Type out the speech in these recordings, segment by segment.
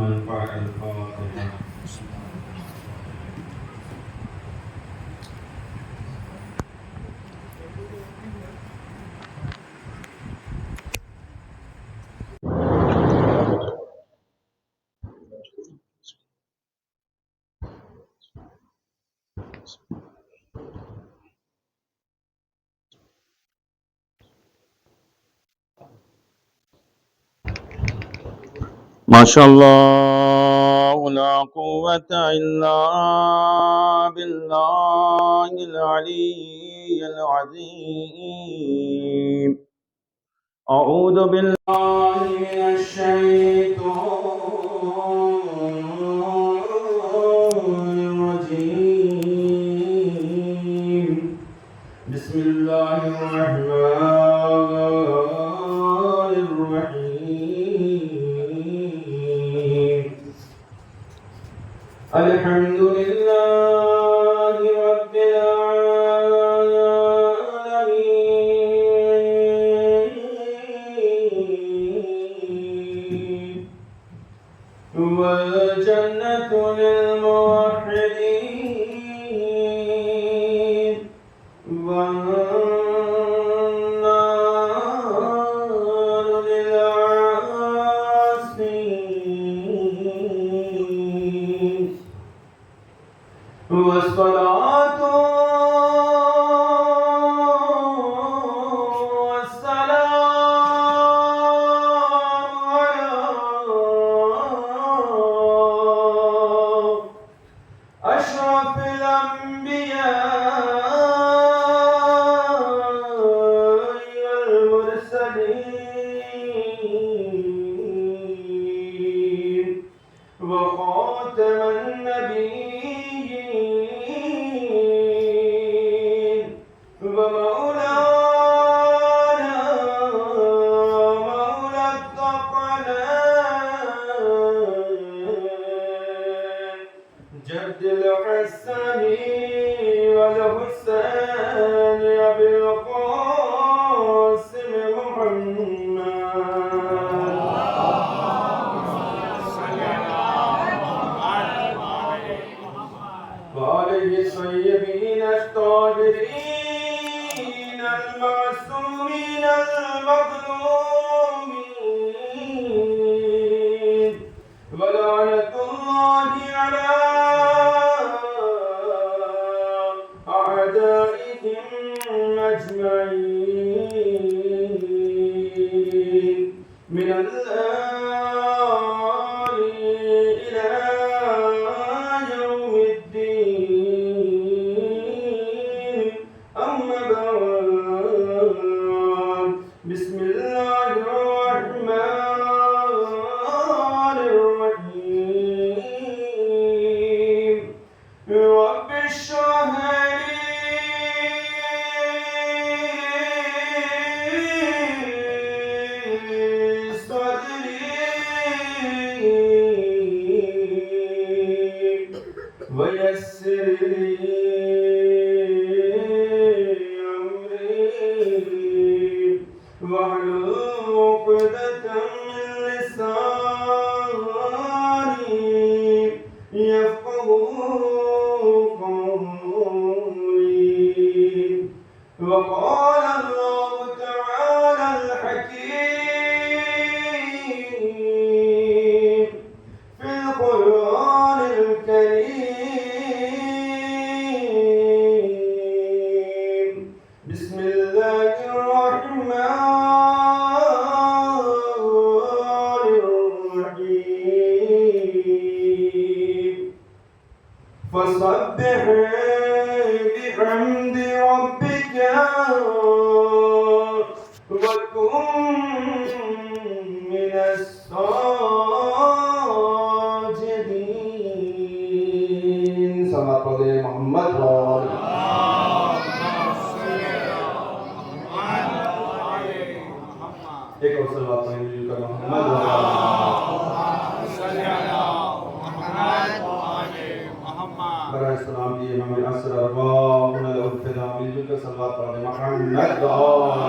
منفع الفاتحة. ما شاء الله لا قوة إلا بالله العلي العظيم. أعوذ بالله من الشيطان الرجيم. بسم الله الرحمن الرحيم. الحمد لله رب العالمين، والجنة للموحدين، والنار للعاصين، والصلاة والسلام على أشرف الأنبياء والمرسلين، وخاتم النبيين، ومولانا مولى الثقلين، جد الحسن والحسين أبي القاسم محمد، وآله الطيبين الطاهرين المعصومين المظلومين، ولعنة الله على أعدائهم أجمعين، من الآن إلى يوم الدين. أما بعد، بسم الله الرحمن الرحيم. رب اشرح لي صدري ويسر لي أمري، واحلل عقدة من لساني يفقهوا قولي. وقال الله تعالى الحكيم في القرآن الكريم. بسم الله الرحمن الرحيم. فسبح بحمد ربك وكن من الساجدين. صلوات پڑھیں محمد وآلہ. ایک اور صلوات پڑھیں مل کر محمد وآلہ. برائے السلام دی امام العصر ارواحنا له الفداء. مل کر صلوات پڑھیں محمد وآلہ.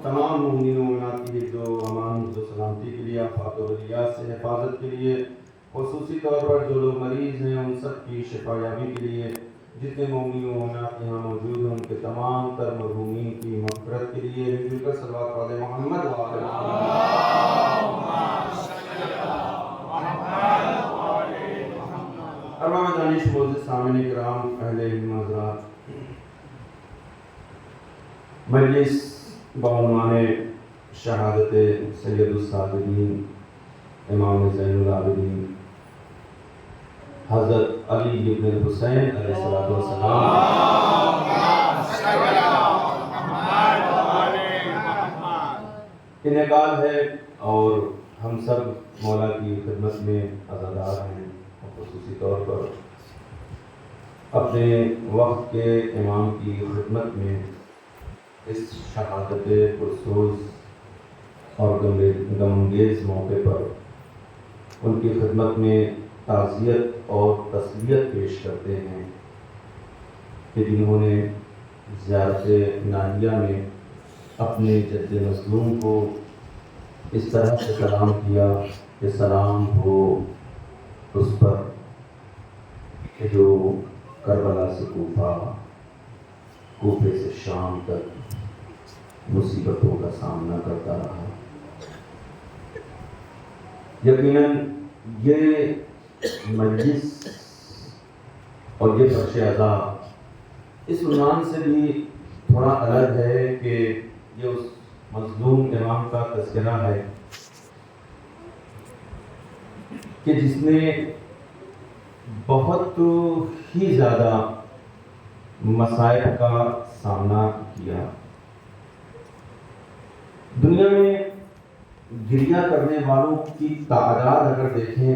تمام مومنین و مومنات کی جو و امان و سلامتی کے لیے، آفات و بلیات سے حفاظت کے لیے، خصوصی طور پر جو لوگ مریض ہیں ان سب کی شفا یابی کے لیے، جتنے مومنین و مومنات یہاں موجود ہیں ان کے تمام تر مرحومین کی مغفرت کے لیے مل کر صلوات علی محمد و آل ارباب دانش معزز سامعین کرام، اہل علم حضرات، مجلس بعنوان شہادت سید الصابرین امام زین العابدین حضرت علی بن الحسین علیہ السلام انعقاد ہے، اور ہم سب مولا کی خدمت میں عزادار ہیں، اور خصوصی طور پر اپنے وقت کے امام کی خدمت میں اس شہادت پرسوز اور غمانگیز موقع پر ان کی خدمت میں تعزیت اور تسلیت پیش کرتے ہیں کہ جنہوں نے زیارت ناحیہ میں اپنے جد مظلوم کو اس طرح سے سلام کیا کہ سلام ہو اس پر کہ جو کربلا سے کوفہ، کوفے سے شام تک مصیبتوں کا سامنا کرتا رہا۔ یقیناً یہ مجلس اور یہ فرش عزا اس عنوان سے بھی تھوڑا الگ ہے کہ یہ اس مظلوم امام کا تذکرہ ہے کہ جس نے بہت ہی زیادہ مصائب کا سامنا کیا۔ دنیا میں گریہ کرنے والوں کی تعداد اگر دیکھیں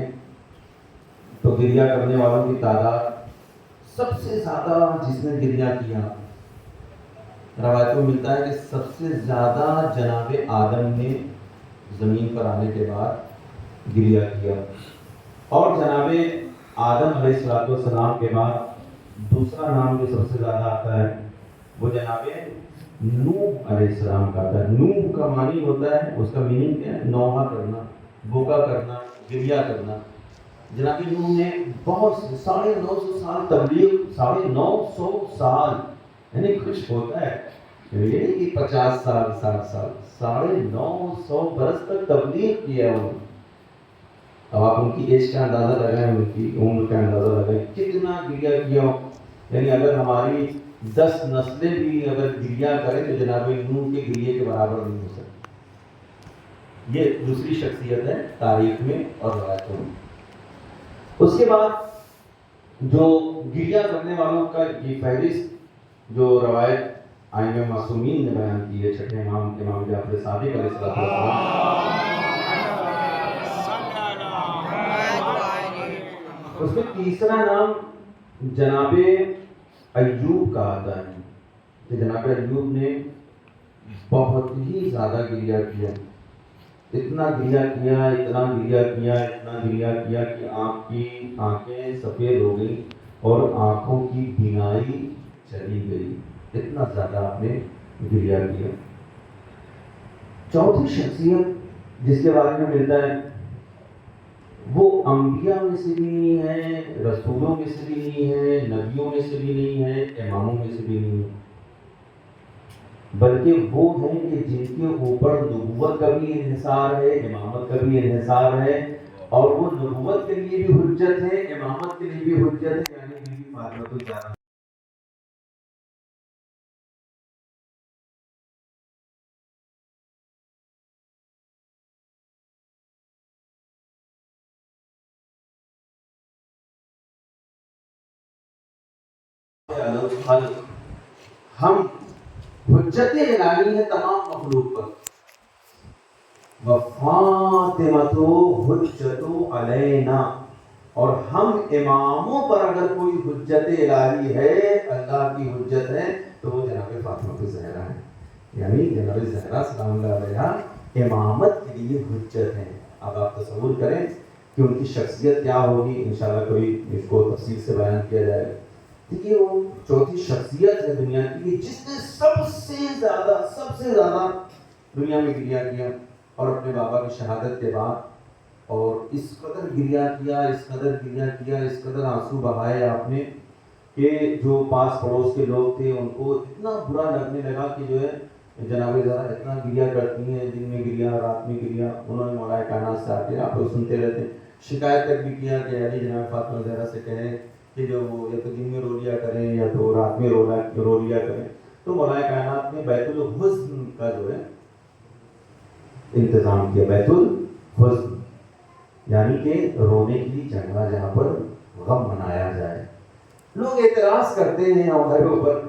تو گریہ کرنے والوں کی تعداد سب سے زیادہ جس نے گریہ کیا، روایتوں میں ملتا ہے کہ سب سے زیادہ جناب آدم نے زمین پر آنے کے بعد گریہ کیا، اور جناب آدم علیہ السلام کے بعد دوسرا نام جو سب سے زیادہ آتا ہے وہ جناب نوح علیہ السلام کا آتا ہے۔ نوح کا معنی ہوتا ہے، اس کا میننگ کیا ہے؟ نوحہ کرنا، بوکا کرنا، گریہ کرنا۔ جناب نوح نے بہت 950 سال تبلیغ، 950 سال، یعنی کچھ ہوتا ہے یہ نہیں کہ 50 سال 60 سال، 950 برس تک تبلیغ کیا ہے انہوں نے۔ اب آپ ان کی ایج کا اندازہ لگائیں، ان کی عمر کا اندازہ لگائیں، کتنا گریہ کیا ہو۔ یعنی اگر ہماری 10 نسلیں بھی اگر گریہ کریں تو جناب نوح کے گریہ کے برابر نہیں ہو سکتی۔ یہ دوسری شخصیت ہے تاریخ میں اور روایتوں میں۔ اس کے بعد جو گریہ کرنے والوں کا یہ فہرست جو روایت ائمہ معصومین نے بیان کی ہے، چھٹے امام جعفر صادق علیہ السلام، اس میں تیسرا نام جناب ایوب کا آتا ہے کہ جناب ایوب نے بہت ہی زیادہ گریہ کیا، اتنا گریہ کیا، اتنا گریہ کیا، اتنا گریہ کیا کہ آپ کی آنکھیں سفید ہو گئی اور آنکھوں کی بینائی چلی گئی، اتنا زیادہ آپ نے گریہ کیا۔ چوتھی شخصیت جس کے بارے میں ملتا ہے وہ انبیاء میں سے بھی نہیں ہے، رسولوں میں سے بھی نہیں ہے، نبیوں میں سے بھی نہیں ہے، اماموں میں سے بھی نہیں ہے، بلکہ وہ ہیں کہ جن کے اوپر نبوت کا بھی انحصار ہے، امامت کا بھی انحصار ہے، اور وہ نبوت کے لیے بھی حجت ہے، امامت کے لیے بھی حجت ہے، یعنی بی بی فاطمہ الزہرا۔ ہم حجت الہی ہے تمام مخلوق پر، وفاطمۃ حجت علینا، اور ہم اماموں پر اگر کوئی حجت الہی ہے، اللہ کی حجت ہے، تو وہ جناب فاطمہ الزہرا ہے، یعنی جناب زہرا سلام اللہ علیہا امامت کے لیے حجت ہیں۔ اب آپ تصور کریں کہ ان کی شخصیت کیا ہوگی، انشاءاللہ کوئی اس کو تفصیل سے بیان کیا جائے گا۔ دیکھیے وہ چوتھی شخصیت ہے دنیا کی جس نے سب سے زیادہ دنیا میں گریہ کیا، اور اپنے بابا کی شہادت کے بعد اور اس قدر گریہ کیا، اس قدر گریہ کیا، اس قدر آنسو بہائے آپ نے کہ جو پاس پڑوس کے لوگ تھے ان کو اتنا برا لگنے لگا کہ جو ہے جناب زہرا اتنا گریہ کرتی ہیں، دن میں گریہ رات میں گریہ. انہوں نے مولا کائنات سے آ کے آپ لوگ سنتے رہتے ہیں شکایت تک بھی کیا کہ علی جناب فاطمہ زہرا سے کہیں کہ جو وہ یا تو دن میں رو لیا کریں یا تو رات میں رو لیا کریں. تو مولا کائنات نے بیت الحزن کا جو ہے انتظام کیا. بیت الحزن یعنی کہ رونے کی جگہ جہاں پر غم منایا جائے. لوگ اعتراض کرتے ہیں ہمارے اوپر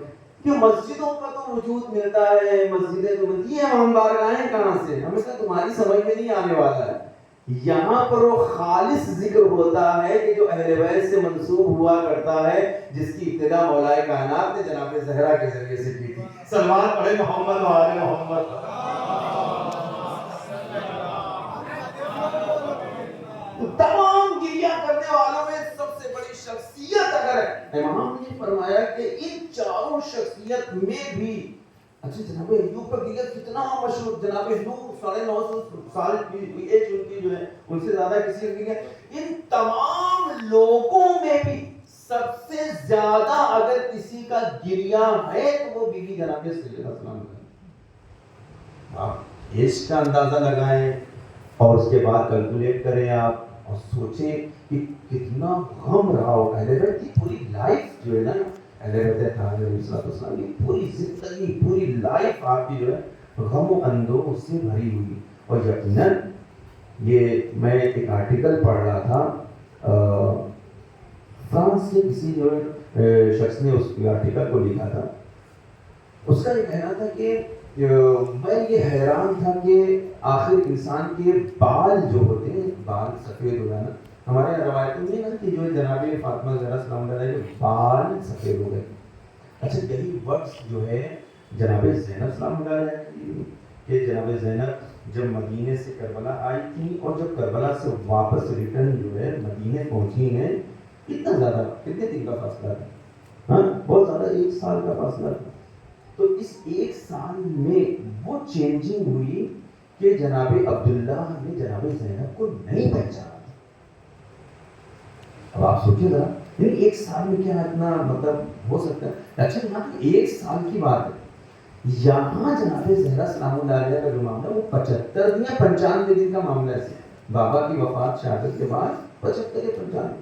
کہ مسجدوں کا تو وجود ملتا ہے، مسجدیں تو ملتی ہیں، ہم بارگاہیں کہاں سے؟ ہمیں تو تمہاری سمجھ میں نہیں آنے والا ہے. یہاں پر وہ خالص ذکر ہوتا ہے کہ جو اہل بیت سے منسوب ہوا کرتا ہے، جس کی ابتدا مولا کائنات نے جناب زہرا کے ذریعے سے کی تھی. سلوات پڑھے محمد و آل محمد. تمام گریہ کرنے والوں میں سب سے بڑی شخصیت اگر ہے، امام نے فرمایا کہ ان چاروں شخصیت میں بھی اچھا جناب ایوب کا گریہ کتنا مشہور. جناب ایوب 950 سال کی ایج ان کی جو ہے ان سے زیادہ کسی کا گریہ. ان تمام لوگوں میں بھی سب سے زیادہ اگر کسی کا گریہ ہے تو وہ بیوی جناب سیدہ سلام ہے. آپ ایج کا اندازہ لگائیں اور اس کے بعد کیلکولیٹ کریں آپ اور سوچیں کہ کتنا غم رہا ہو اہل بیت کی پوری لائف جو ہے نا. اہل بیت علیہ السلام کی پوری زندگی پوری لائف آپ کی جو ہے غم و اندوہ سے بھری ہوئی. اور یقیناً یہ میں ایک آرٹیکل پڑھ رہا تھا فرانس کے کسی جو شخص نے اس آرٹیکل کو لکھا تھا. اس کا یہ کہنا تھا کہ میں یہ حیران تھا کہ آخر انسان کے بال جو ہوتے ہیں بال سفید ہو جانا. ہمارے روایتوں میں نا کہ جو جناب فاطمہ زہرا سلام اللہ علیہ کے بال سفید ہو گئے. اچھا یہی وقت جو ہے جناب زینب سلام اللہ علیہ کہ جناب زینب جب مدینے سے کربلا آئی تھی اور جب کربلا سے واپس ریٹرن جو ہے مدینے پہنچی ہیں کتنا زیادہ کتنے دن کا فاصلہ تھا؟ ہاں بہت زیادہ 1 سال کا فاصلہ تھا. تو اس 1 سال میں وہ چینجنگ ہوئی کہ جناب عبداللہ نے جناب زینب کو نہیں پہچانا. اب آپ سوچیں ذرا 1 سال میں کیا اتنا مطلب ہو سکتا ہے. اچھا یہاں تو 1 سال کی بات ہے. یہاں جناب زہرا سلام اللہ علیہ کا جو معاملہ وہ 75 یا 95 دن کا معاملہ ہے. بابا کی وفات شہادت کے بعد 75 یا 95.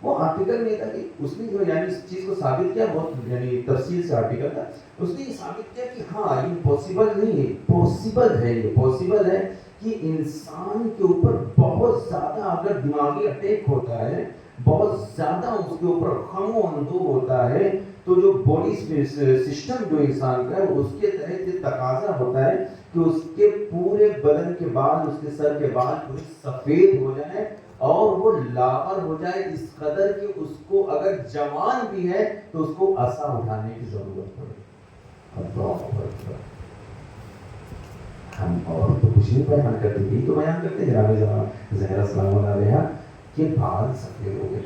وہ آرٹیکل نہیں تھا کہ اس نے جو یعنی اس چیز کو ثابت کیا بہت یعنی تفصیل سے آرٹیکل تھا. اس نے یہ ثابت کیا کہ ہاں یہ پاسبل نہیں ہے، پاسبل ہے، یہ پاسبل ہے کہ انسان کے اوپر بہت زیادہ اگر دماغی اٹیک ہوتا ہے، بہت زیادہ اس کے اوپر غم و اندوہ ہوتا ہے تو جو باڈی سسٹم جو انسان کا ہے اس کے تحت یہ تقاضا ہوتا ہے کہ اس کے پورے بدن کے بال، اس کے سر کے بال پورے سفید ہو جائیں اور وہ لاغر ہو جائے اس قدر کہ اس کو اگر جوان بھی ہے تو اس کو عصا اٹھانے کی ضرورت پڑے. ہم اور تو کچھ نہیں بیان کرتے تھے تو بیان کرتے جناب زہرا سلام اللہ علیہ کے بال سفید ہو گئے.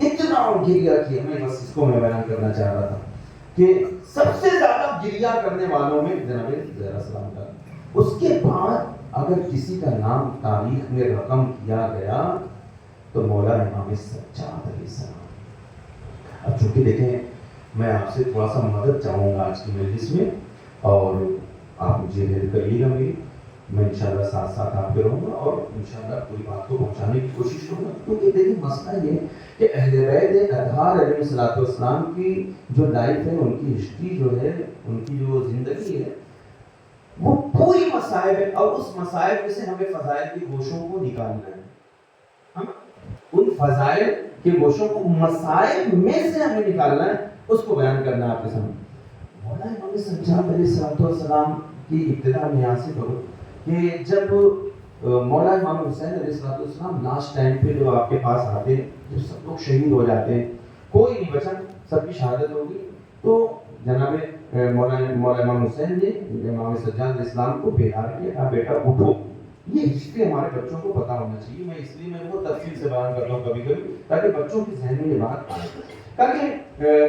اتنا گریہ کیا. میں بس اس کو میں بیان کرنا چاہ رہا تھا کہ سب سے زیادہ گریہ کرنے والوں میں جناب زہرا سلام کا. اس کے بعد اگر کسی کا نام تاریخ میں رقم کیا گیا تو مولا امام سجاد علیہ السلام. اب چونکہ دیکھیں میں آپ سے تھوڑا سا مدد چاہوں گا آج کی مجلس میں اور آپ مجھے ہیلپ کریے گا میری. میں انشاءاللہ ساتھ ساتھ آپ کے رہوں گا اور انشاءاللہ پوری بات کو پہنچانے کی کوشش کروں گا. کیونکہ دیکھیں مسئلہ یہ کہ اہل بیت اطہار علیہ الصلوۃ والسلام کی جو لائف ہے، ان کی ہسٹری جو ہے، ان کی جو زندگی ہے وہ پوری مصائب ہے اور اس مصائب میں سے ہمیں فضائل کے گوشوں کو نکالنا ہے. ہم ان فضائل کے گوشوں کو مصائب میں سے ہمیں نکالنا ہے، اس کو بیان کرنا ہے آپ کے سامنے. مولا امام سجاد علیہ السلام کی ابتدا میں یہاں سے کرو کہ جب مولا امام حسین علیہ السلام لاسٹ ٹائم پہ جو آپ کے پاس آتے ہیں، جب سب لوگ شہید ہو جاتے ہیں، کوئی نہیں بچا، سب کی شہادت ہوگی، تو جناب مولا امام حسین نے امام سجاد علیہ السلام کو بیدار کیا، کہا بیٹا اٹھو. یہ ہسٹری ہمارے بچوں کو پتا ہونا چاہیے. میں اس لیے میں بہت تفصیل سے بیان کرتا ہوں کبھی کبھی تاکہ بچوں کے ذہن میں یہ بات آئے. تاکہ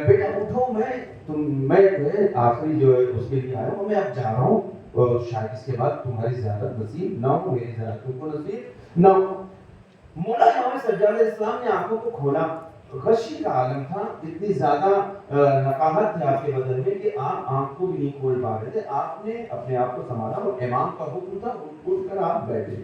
بیٹا اٹھو، میں جو ہے آخری جو ہے اس کے لیے آیا ہوں، میں اب جا رہا ہوں شاید اس کے بعد تمہاری زیارت نصیب نہ ہو، میری زیارت تم کو نصیب نہ ہو۔ مولا امام سجاد علیہ السلام نے آنکھوں کو کھولا، غشی کا عالم تھا، اتنی زیادہ نقاہت تھی آپ کے بدن میں کہ آپ آنکھ کو بھی نہیں کھول پا رہے تھے۔ آپ نے اپنے آپ کو سنبھالا اور امام کا حکم تھا، اٹھ کر آپ بیٹھے،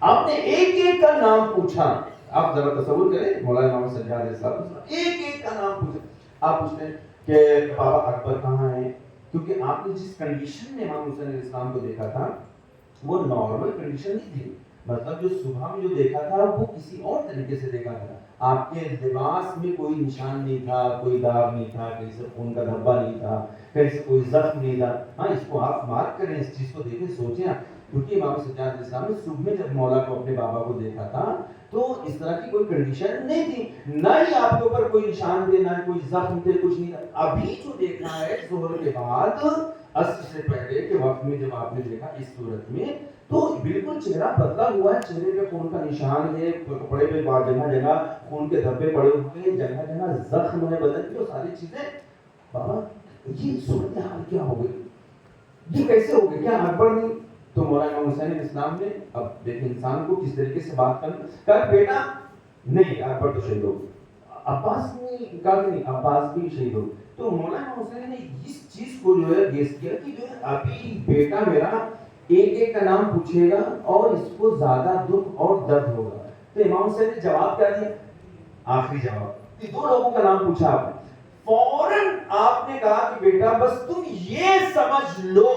آپ نے ایک ایک کا نام پوچھا۔ آپ ذرا تصور کریں، مولا امام سجاد علیہ السلام ایک ایک کا نام پوچھا۔ آپ پوچھتے ہیں کہ بابا اکبر کہاں ہے، کیونکہ آپ نے جس کنڈیشن میں امام حسین علیہ السلام کو دیکھا تھا وہ نارمل کنڈیشن نہیں تھی، مطلب جو صبح میں جو دیکھا تھا وہ کسی اور طریقے سے دیکھا تھا۔ آپ کے لباس میں کوئی نشان نہیں تھا، کوئی داغ نہیں تھا، کہیں سے خون کا دھبا نہیں تھا، کہیں سے کوئی زخم نہیں تھا۔ ہاں، اس کو آپ مارک کریں، اس چیز کو دیکھیں، سوچیں آپ، کیونکہ امام سجاد علیہ السلام نے صبح میں جب مولا کو اپنے بابا کو دیکھا تھا تو اس طرح کی کوئی کنڈیشن نہیں تھی، نہ ہی آپ کے اوپر کوئی نشان تھے، نہ کوئی زخم تھے، کچھ نہیں تھا۔ ابھی جو دیکھنا ہے ظہر کے بعد، عصر سے پہلے کے وقت میں جب آپ نے دیکھا اس صورت میں، تو بالکل چہرہ بدلا ہوا ہے، چہرے پہ خون کا نشان ہے، کپڑے پہ جگہ جگہ خون کے دھبے پڑے ہوئے ہیں، جگہ جگہ زخم ہے بدن کی، وہ ساری چیزیں۔ بابا یہ صورتحال کیا ہو گئی، یہ کیسے ہو گئی، کیا اکبر نہیں؟ تو مولانا امام حسین علیہ السلام نے، اب دیکھیں انسان کو کس طریقے سے بات کرنا، کہا بیٹا نہیں، اکبر تو شہید ہو گیا، عباس نے کہا نہیں، عباس بھی شہید ہو گیا۔ تو مولانا امام حسین نے اس چیز کو جو ہے گیس کیا کہ جو ہے ابھی بیٹا میرا ایک ایک کا نام پوچھے گا اور اس کو زیادہ دکھ اور درد ہوگا۔ تو امام حسین نے جواب کیا دیا، آخری جواب، دو لوگوں کا نام پوچھا آپ نے، فوراً آپ نے کہا کہ بیٹا بس تم یہ سمجھ لو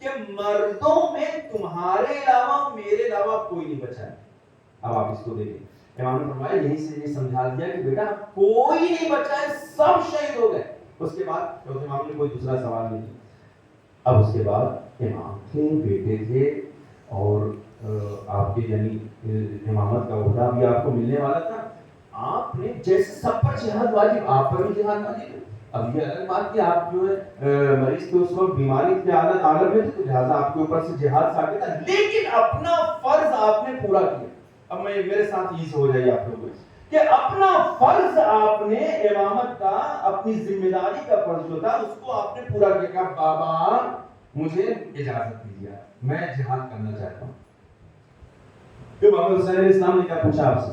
کہ مردوں میں تمہارے علاوہ میرے علاوہ کوئی نہیں بچا ہے۔ اب آپ اس کو دیکھیں، امام نے فرمایا یہیں سے یہ سمجھا دیا کہ بیٹا کوئی نہیں بچا ہے، سب شہید ہو گئے۔ اس کے بعد امام نے کوئی دوسرا سوال نہیں کیا۔ اب اس کے بعد امام تھے، بیٹے تھے، اور آپ کے یعنی امامت کا عہدہ بھی آپ کو ملنے والا تھا۔ آپ نے جیسے سب پر جہاد واجب، آپ پر بھی جہاد واجب ہے۔ اب یہ الگ بات کہ آپ جو ہے مریض کے اس وقت بیماری کے عالم میں تھے، تو لہٰذا آپ کے اوپر سے جہاد ثابت تھا، لیکن اپنا فرض آپ نے پورا کیا۔ اب میں میرے ساتھ یہ سے ہو جائے آپ لوگوں کہ اپنا فرض آپ نے امامت کا، اپنی ذمہ داری کا فرض جو تھا اس کو آپ نے پورا کیا۔ کہ بابا مجھے اجازت دیجیے، میں جہاد کرنا چاہتا ہوں۔ پھر محمد حسین علیہ السلام نے کیا پوچھا آپ سے؟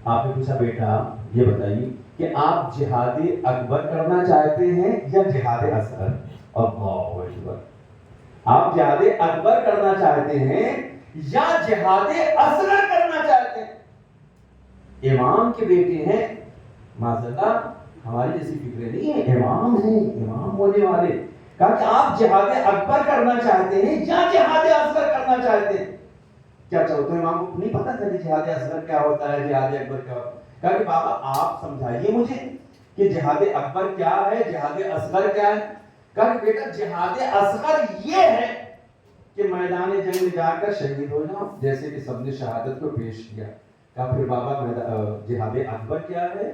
آپ نے پوچھا بیٹا یہ بتائیے کہ آپ جہاد اکبر کرنا چاہتے ہیں یا جہاد اصغر؟ اللہ اکبر، آپ جہاد اکبر کرنا چاہتے ہیں یا جہاد اصغر کرنا چاہتے ہیں؟ امام کے بیٹے ہیں، معذاللہ ہماری جیسی فکریں نہیں ہیں، امام ہیں، امام ہونے والے۔ کہا کہ آپ جہاد اکبر کرنا چاہتے ہیں یا جہاد اصغر کرنا چاہتے ہیں؟ کیا چاہتے ہیں؟ امام کو نہیں پتا تھا کہ جہاد اصغر کیا ہوتا ہے، جہاد اکبر کیا ہوتا ہے۔ کہا کہ بابا آپ سمجھائیے مجھے کہ جہاد اکبر کیا ہے، جہاد اصغر کیا ہے؟ کہا کہ بیٹا جہاد اصغر یہ ہے کہ میدان جنگ میں جا کر شہید ہو جاؤ، جیسے کہ سب نے شہادت کو پیش کیا۔ کہا پھر بابا جہاد اکبر کیا ہے؟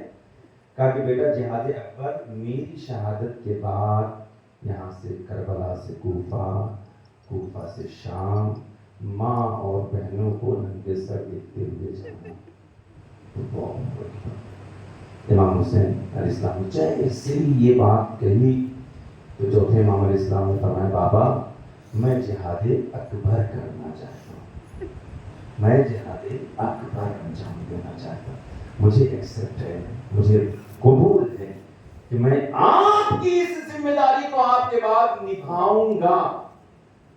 کہا کہ بیٹا جہاد اکبر میری شہادت کے بعد یہاں سے کربلا سے کوفہ، کوفہ سے شام، ماں اور بہنوں کو ننگے سر دیکھتے ہوئے جانا۔ امام حسین علیہ السلام نے جیسے ہی یہ بات کہی تو چوتھے امام علیہ السلام نے فرمایا بابا میں جہاد اکبر کرنا چاہتا ہوں، میں جہاد اکبر انجام دینا چاہتا ہوں، مجھے ایکسپٹ ہے، مجھے قبول ہے کہ میں آپ کی اس ذمہ داری کو آپ کے بعد نبھاؤں گا،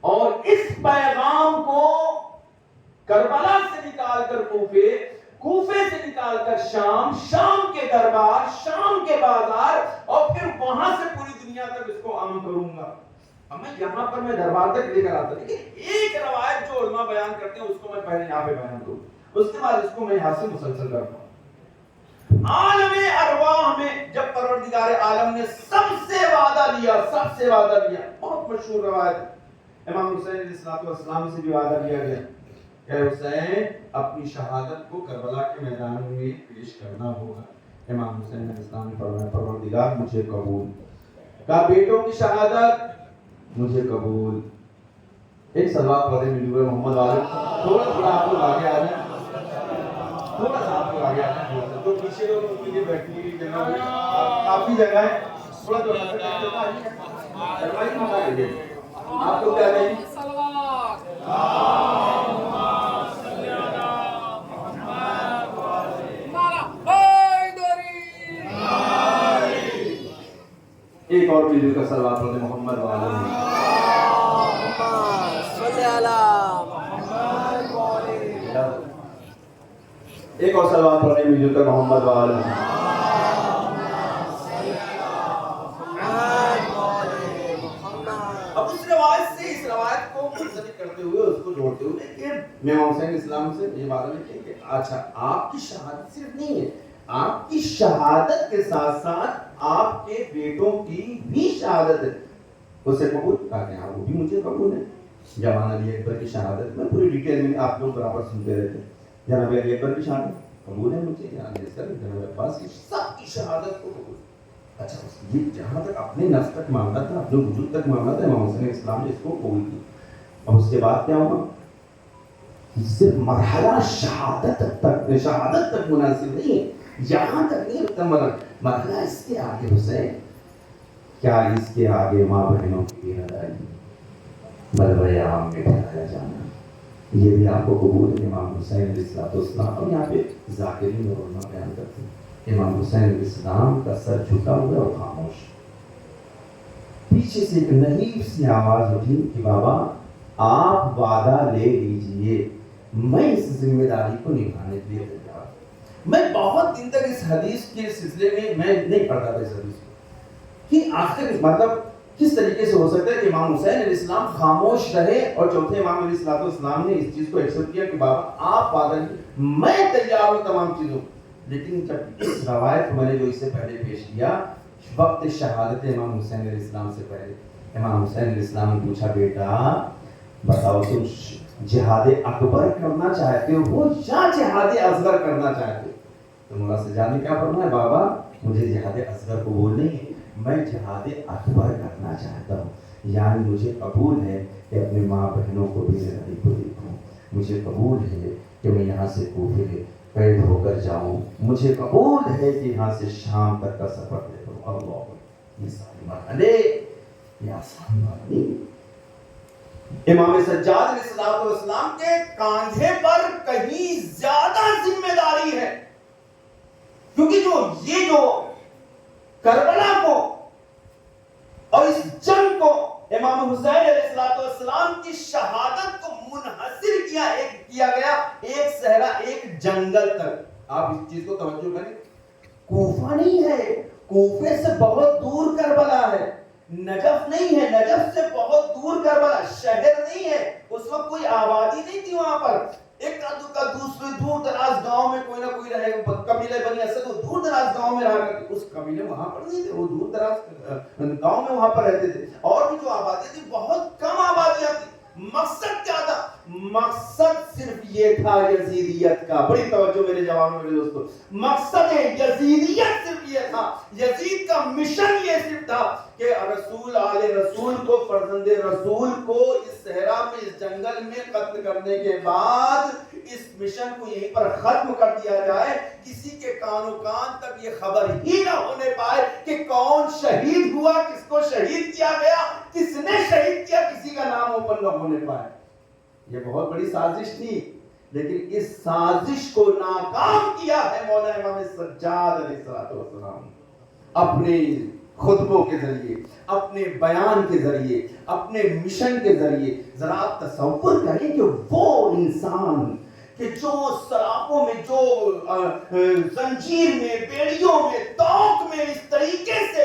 اور اس پیغام کو کربلا سے نکال کر کوفے، کوفے سے نکال کر شام، شام کے دربار، شام کے بازار، اور پھر وہاں سے پوری دنیا تک اس کو عام کروں گا۔ اب میں یہاں پر میں دربار تک لے کر آتا، لیکن ایک روایت جو علماء بیان کرتے ہیں اس کو میں پہلے یہاں پہ بیان کروں، اس کے بعد اس کو میں یہاں سے مسلسل کرتا ہوں۔ عالم ارواح میں جب پروردگار عالم نے سب سے وعدہ لیا، سب سے وعدہ لیا، بہت مشہور روایت، امام حسین علیہ السلام سے بھی وعدہ لیا گیا کہ حسین اپنی شہادت کو کربلا کے میدان میں پیش کرنا ہوگا۔ امام حسین علیہ السلام نے فرمایا پروردگار مجھے قبول۔ کہا بیٹوں کی شہادت مجھے قبول۔ ایک سلوات پڑھیں نبی محمد والے، تھوڑا آپ لوگ آگے آ جائیں، تھوڑا سا آپ لوگ آگے آ جائیں، تو پیچھے لوگ ان کے لیے بیٹھنے کی جگہ کافی جگہ ہے، تھوڑا آپ لوگ کیا کہیں گے؟ ایک اور بھی کا صلوات پڑھتے محمد وعلیہ ایک اور صلوات پڑھنے میں جو محمد وعلیہ اب اس روایت سے اس روایت کو منسلک کرتے ہوئے اس کو جوڑتے ہوئے کہ امام حسین اسلام سے یہ بات ہے کہ اچھا آپ کی شہادت صرف نہیں ہے، آپ کی شہادت کے ساتھ ساتھ آپ کے بیٹوں کی بھی شہادت ہے، اسے قبول کہتے ہیں وہ بھی مجھے قبول ہے۔ جوان علی اکبر کی شہادت میں پوری ڈیٹیل میں آپ لوگ برابر سنتے رہتے ہیں، جناب علی اکبر کی شہادت قبول ہے مجھے، جناب عباس کی سب کی شہادت کو قبول۔ اچھا یہ جہاں تک اپنے نفس تک معاملہ تھا، اپنے وجود تک معاملہ تھا، امام حسین اسلام نے اس کو قبول کی۔ اور اس کے بعد کیا ہوا؟ صرف مرحلہ شہادت تک مناسب نہیں ہے، یہاں تک نہیں رکھتا مرحلہ اس کے آگے حسین، کیا اس کے آگے ماں بہنوں کی بیرداری، ملبہ عام میں ٹھہرایا جانا، یہ بھی آپ کو قبول ہے؟ امام حسین علیہ السلام اور یہاں پہ ذاکرین اور علماء بیان کرتے ہیں، امام حسین علیہ السلام کا سر جھکا ہوا اور خاموش۔ پیچھے سے ایک نحیف سی آواز اٹھی کہ بابا آپ وعدہ لے لیجئے، میں اس ذمہ داری کو نبھانے کے لیے تیار ہوں۔ میں بہت دن تک اس حدیث کے سلسلے میں نہیں پڑھتا تھا اس حدیث کو کہ آخر مطلب کس طریقے سے ہو سکتا ہے کہ امام حسین علیہ السلام خاموش رہے اور چوتھے امام علیہ السلام نے اس چیز کو ایکسپٹ کیا کہ بابا آپ وعدہ لیجیے، میں تیار ہوں تمام چیزوں۔ لیکن جب اس روایت میں نے جو اس سے پہلے پیش کیا وقت شہادت امام حسین علیہ السلام سے پہلے، امام حسین علیہ السلام نے پوچھا بیٹا بتاؤ تم جہاد اکبر کرنا چاہتے ہو یا جہاد اصغر کرنا چاہتے ہو؟ تو مولا سجاد نے کیا فرمایا؟ بابا مجھے جہاد اصغر قبول نہیں ہے، میں جہاد اکبر کرنا چاہتا ہوں، یعنی مجھے قبول ہے کہ اپنے ماں بہنوں کو بھی زندگی کو دیکھوں، مجھے قبول ہے کہ میں یہاں سے کوفے قید ہو کر جاؤں، مجھے قبول ہے کہ یہاں سے شام تک کا سفر طے کروں۔ اللہ یہ ساری مرحلے یہ آسان بات نہیں۔ امام سجاد علیہ السلام کے کاندھے پر کہیں زیادہ ذمہ داری ہے، کیونکہ جو کربلا کو اور اس جنگ کو امام حسین علیہ السلام کی شہادت کو منحصر کیا گیا ایک صحرا، ایک جنگل تک۔ آپ اس چیز کو توجہ کریں، کوفہ نہیں ہے، کوفے سے بہت دور کربلا ہے، نجف نہیں ہے، نجف سے بہت دور کربلا، شہر نہیں ہے، اس وقت کوئی آبادی نہیں تھی وہاں پر، ایک کا دوسرے دور دراز گاؤں میں کوئی نہ کوئی رہے، قبیلہ بنی اسد وہ دور دراز گاؤں میں رہا کرتے، اس قبیلے وہاں پر نہیں تھے، وہ دور دراز گاؤں میں وہاں پر رہتے تھے، اور بھی جو آبادی تھی بہت کم آبادیاں تھی۔ مقصد کیا تھا؟ مقصد صرف یہ تھا یزیدیت کا، بڑی توجہ میرے جوانوں میرے دوستو، مقصد یزیدیت صرف یہ تھا، یزید کا مشن یہ صرف تھا کہ رسول آل رسول کو، فرزند رسول کو اس صحرا میں، اس جنگل میں قتل کرنے کے بعد اس مشن کو یہیں پر ختم کر دیا جائے، کسی کے کان و کان تک یہ خبر ہی نہ ہونے پائے کہ کون شہید ہوا، کس کو شہید کیا گیا، کس نے شہید کیا، کسی کا نام اوپن نہ ہونے پائے۔ یہ بہت بڑی سازش تھی، لیکن اس سازش کو ناکام کیا ہے مولا امام سجاد علیہ السلام اپنے خطبوں کے ذریعے، اپنے بیان کے ذریعے، اپنے مشن کے ذریعے۔ ذرا آپ تصور کریں کہ وہ انسان کہ جو سلاخوں میں، جو زنجیر میں، بیڑیوں میں، توق میں اس طریقے سے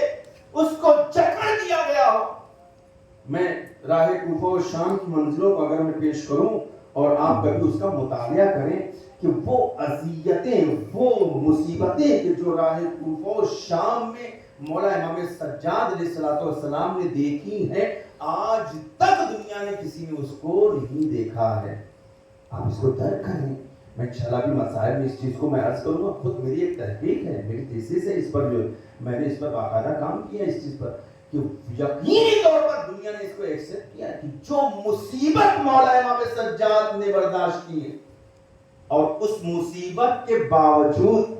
اس کو جکڑ دیا گیا ہو۔ میں راہ کوفہ و شام کی منزلوں کو اگر میں پیش کروں اور آپ کبھی اس کا مطالعہ کریں کہ وہ اذیتیں، وہ مصیبتیں کہ جو راہ کوفہ و شام میں مولا امام سجاد علیہ السلام نے دیکھی ہیں، آج تک دنیا نے کسی نے اس کو نہیں دیکھا ہے۔ آپ اس کو درک کریں۔ میں انشاءاللہ بھی مسائل میں اس چیز کو میں عرض کروں گا، خود میری ایک تحقیق ہے، میری تھیسس ہے اس پر، جو میں نے اس پر باقاعدہ کام کیا اس چیز پر کہ یقینی طور پر دنیا نے اس کو ایکسپٹ کیا کہ جو مصیبت مولا امام سجاد نے برداشت کی ہے، اور اس مصیبت کے باوجود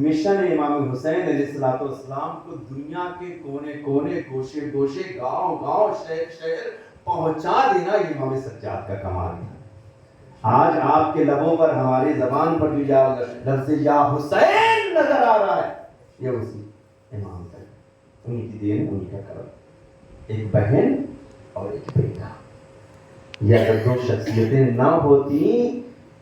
مشن امام حسین علیہ السلام کو دنیا کے کونے کونے، گوشے گوشے، گاؤں گاؤں، شہر شہر پہنچا دینا یہ امام سجاد کا کمال تھا۔ آج آپ کے لبوں پر ہماری زبان پر جو لفظ یا حسین نظر آ رہا ہے یہ اسی امام کا، انہی کی دین، انہی کا کرم، ایک بہن اور ایک بیٹا۔ یہ اگر دو شخصیتیں نہ ہوتی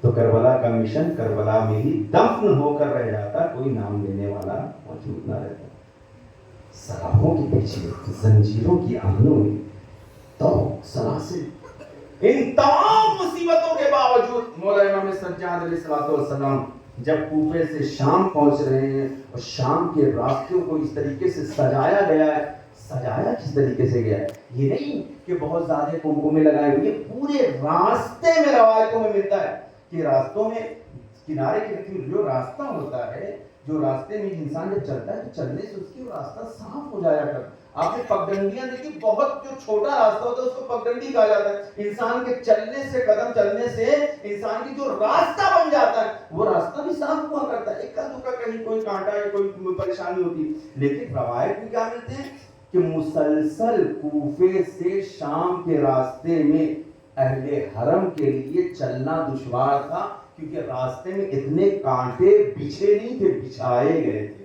تو کربلا کا مشن کربلا میں ہی دفن ہو کر رہ جاتا، کوئی نام لینے والا موجود نہ رہتا۔ سلاخوں کے پیچھے، زنجیروں کی آنگنوں میں، تو سلاسل، ان تمام مصیبتوں کے باوجود مولا امام سجاد علیہ السلام جب کوفے سے شام پہنچ رہے ہیں اور شام کے راستوں کو اس طریقے سے سجایا گیا ہے، سجایا کس طریقے سے گیا ہے، یہ نہیں کہ بہت زیادہ کمکمے لگائے ہوئے، یہ پورے راستے میں روایتوں میں ملتا ہے کہ راستوں میں کنارے کے جو راستہ ہوتا ہے، جو راستے میں انسان جب چلتا ہے تو چلنے سے اس کی راستہ صاف ہو جایا کرتا ہے۔ آپ نے پگڈنڈیاں دیکھی، بہت جو چھوٹا راستہ ہوتا ہے اس کو پگڈنڈی کہا جاتا ہے۔ انسان کے چلنے سے، قدم چلنے سے انسان کی جو راستہ بن جاتا ہے وہ راستہ بھی صاف ہوا کرتا ہے، ایک دکا کہیں کوئی کانٹا یا کوئی پریشانی ہوتی۔ لیکن روایت میں کیا ملتے ہیں کہ مسلسل کوفے سے شام کے راستے میں اہل حرم کے لیے چلنا دشوار تھا، کیونکہ راستے میں اتنے کانٹے بچھے نہیں تھے، بچھائے گئے تھے۔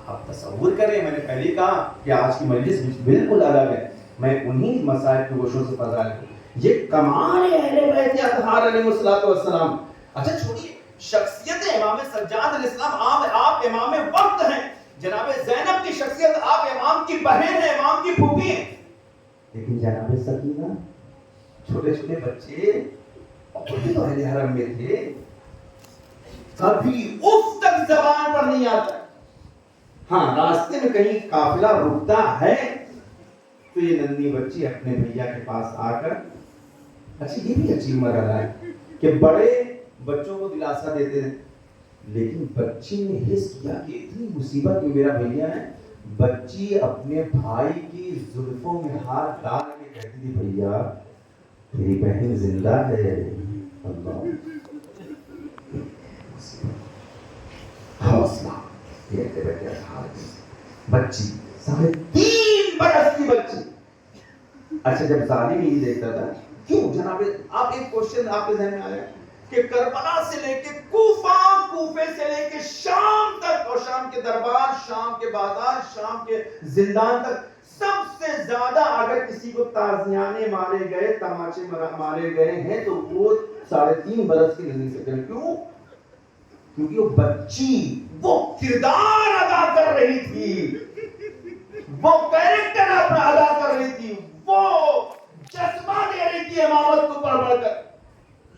آپ تصور کریں، میں نے پہلے کہا کہ آج کی مجلس بالکل الگ ہے، میں انہی مسائل کے گوشوں سے فضائل ہوں۔ یہ کمال اہل بیت اطہار علیہ السلام۔ اچھا چھوڑیے شخصیت امام سجاد علیہ السلام، آپ امام وقت ہیں، جناب زینب کی شخصیت، آپ امام کی بہن ہیں، امام کی پھوپھی ہیں، لیکن جناب سکینہ چھوٹے چھوٹے بچے اور بھی تو اہل حرم میں تھے، کبھی اف تک زبان پر نہیں آتا۔ ہاں راستے میں کہیں قافلہ رکتا ہے تو یہ ننھی بچی اپنے بھیا کے پاس آ کر، اچھی یہ بھی اچھی مرحلہ ہے کہ بڑے بچوں کو دلاسا دیتے ہیں، لیکن بچی نے حس کیا کہ اتنی مصیبت میں میرا بھیا ہے، بچی اپنے بھائی کی زلفوں میں ہاتھ ڈال کے کہتی تھی بھیا تیری بہن زندہ ہے۔ اللہ حوصلہ یہ بچی 3.5 برس کی بچی۔ اچھا جب ظالم ہی دیکھتا تھا، کیوں جناب آپ ایک کوشچن آپ کے ذہن میں آیا کہ کربلا سے لے کے کوفے سے لے کے شام تک، اور شام کے دربار، شام کے بازار، شام کے زندان تک، سب سے زیادہ اگر کسی کو تازیانے مارے گئے، تماچے مارے گئے ہیں تو وہ 3.5 برس کی ننھی سے کریں۔ کیوں؟ کیونکہ وہ بچی وہ کردار ادا کر رہی تھی، وہ کیریکٹر اپنا ادا کر رہی تھی، وہ جذبہ دے رہی تھی امامت کو پڑھ پڑھ کر،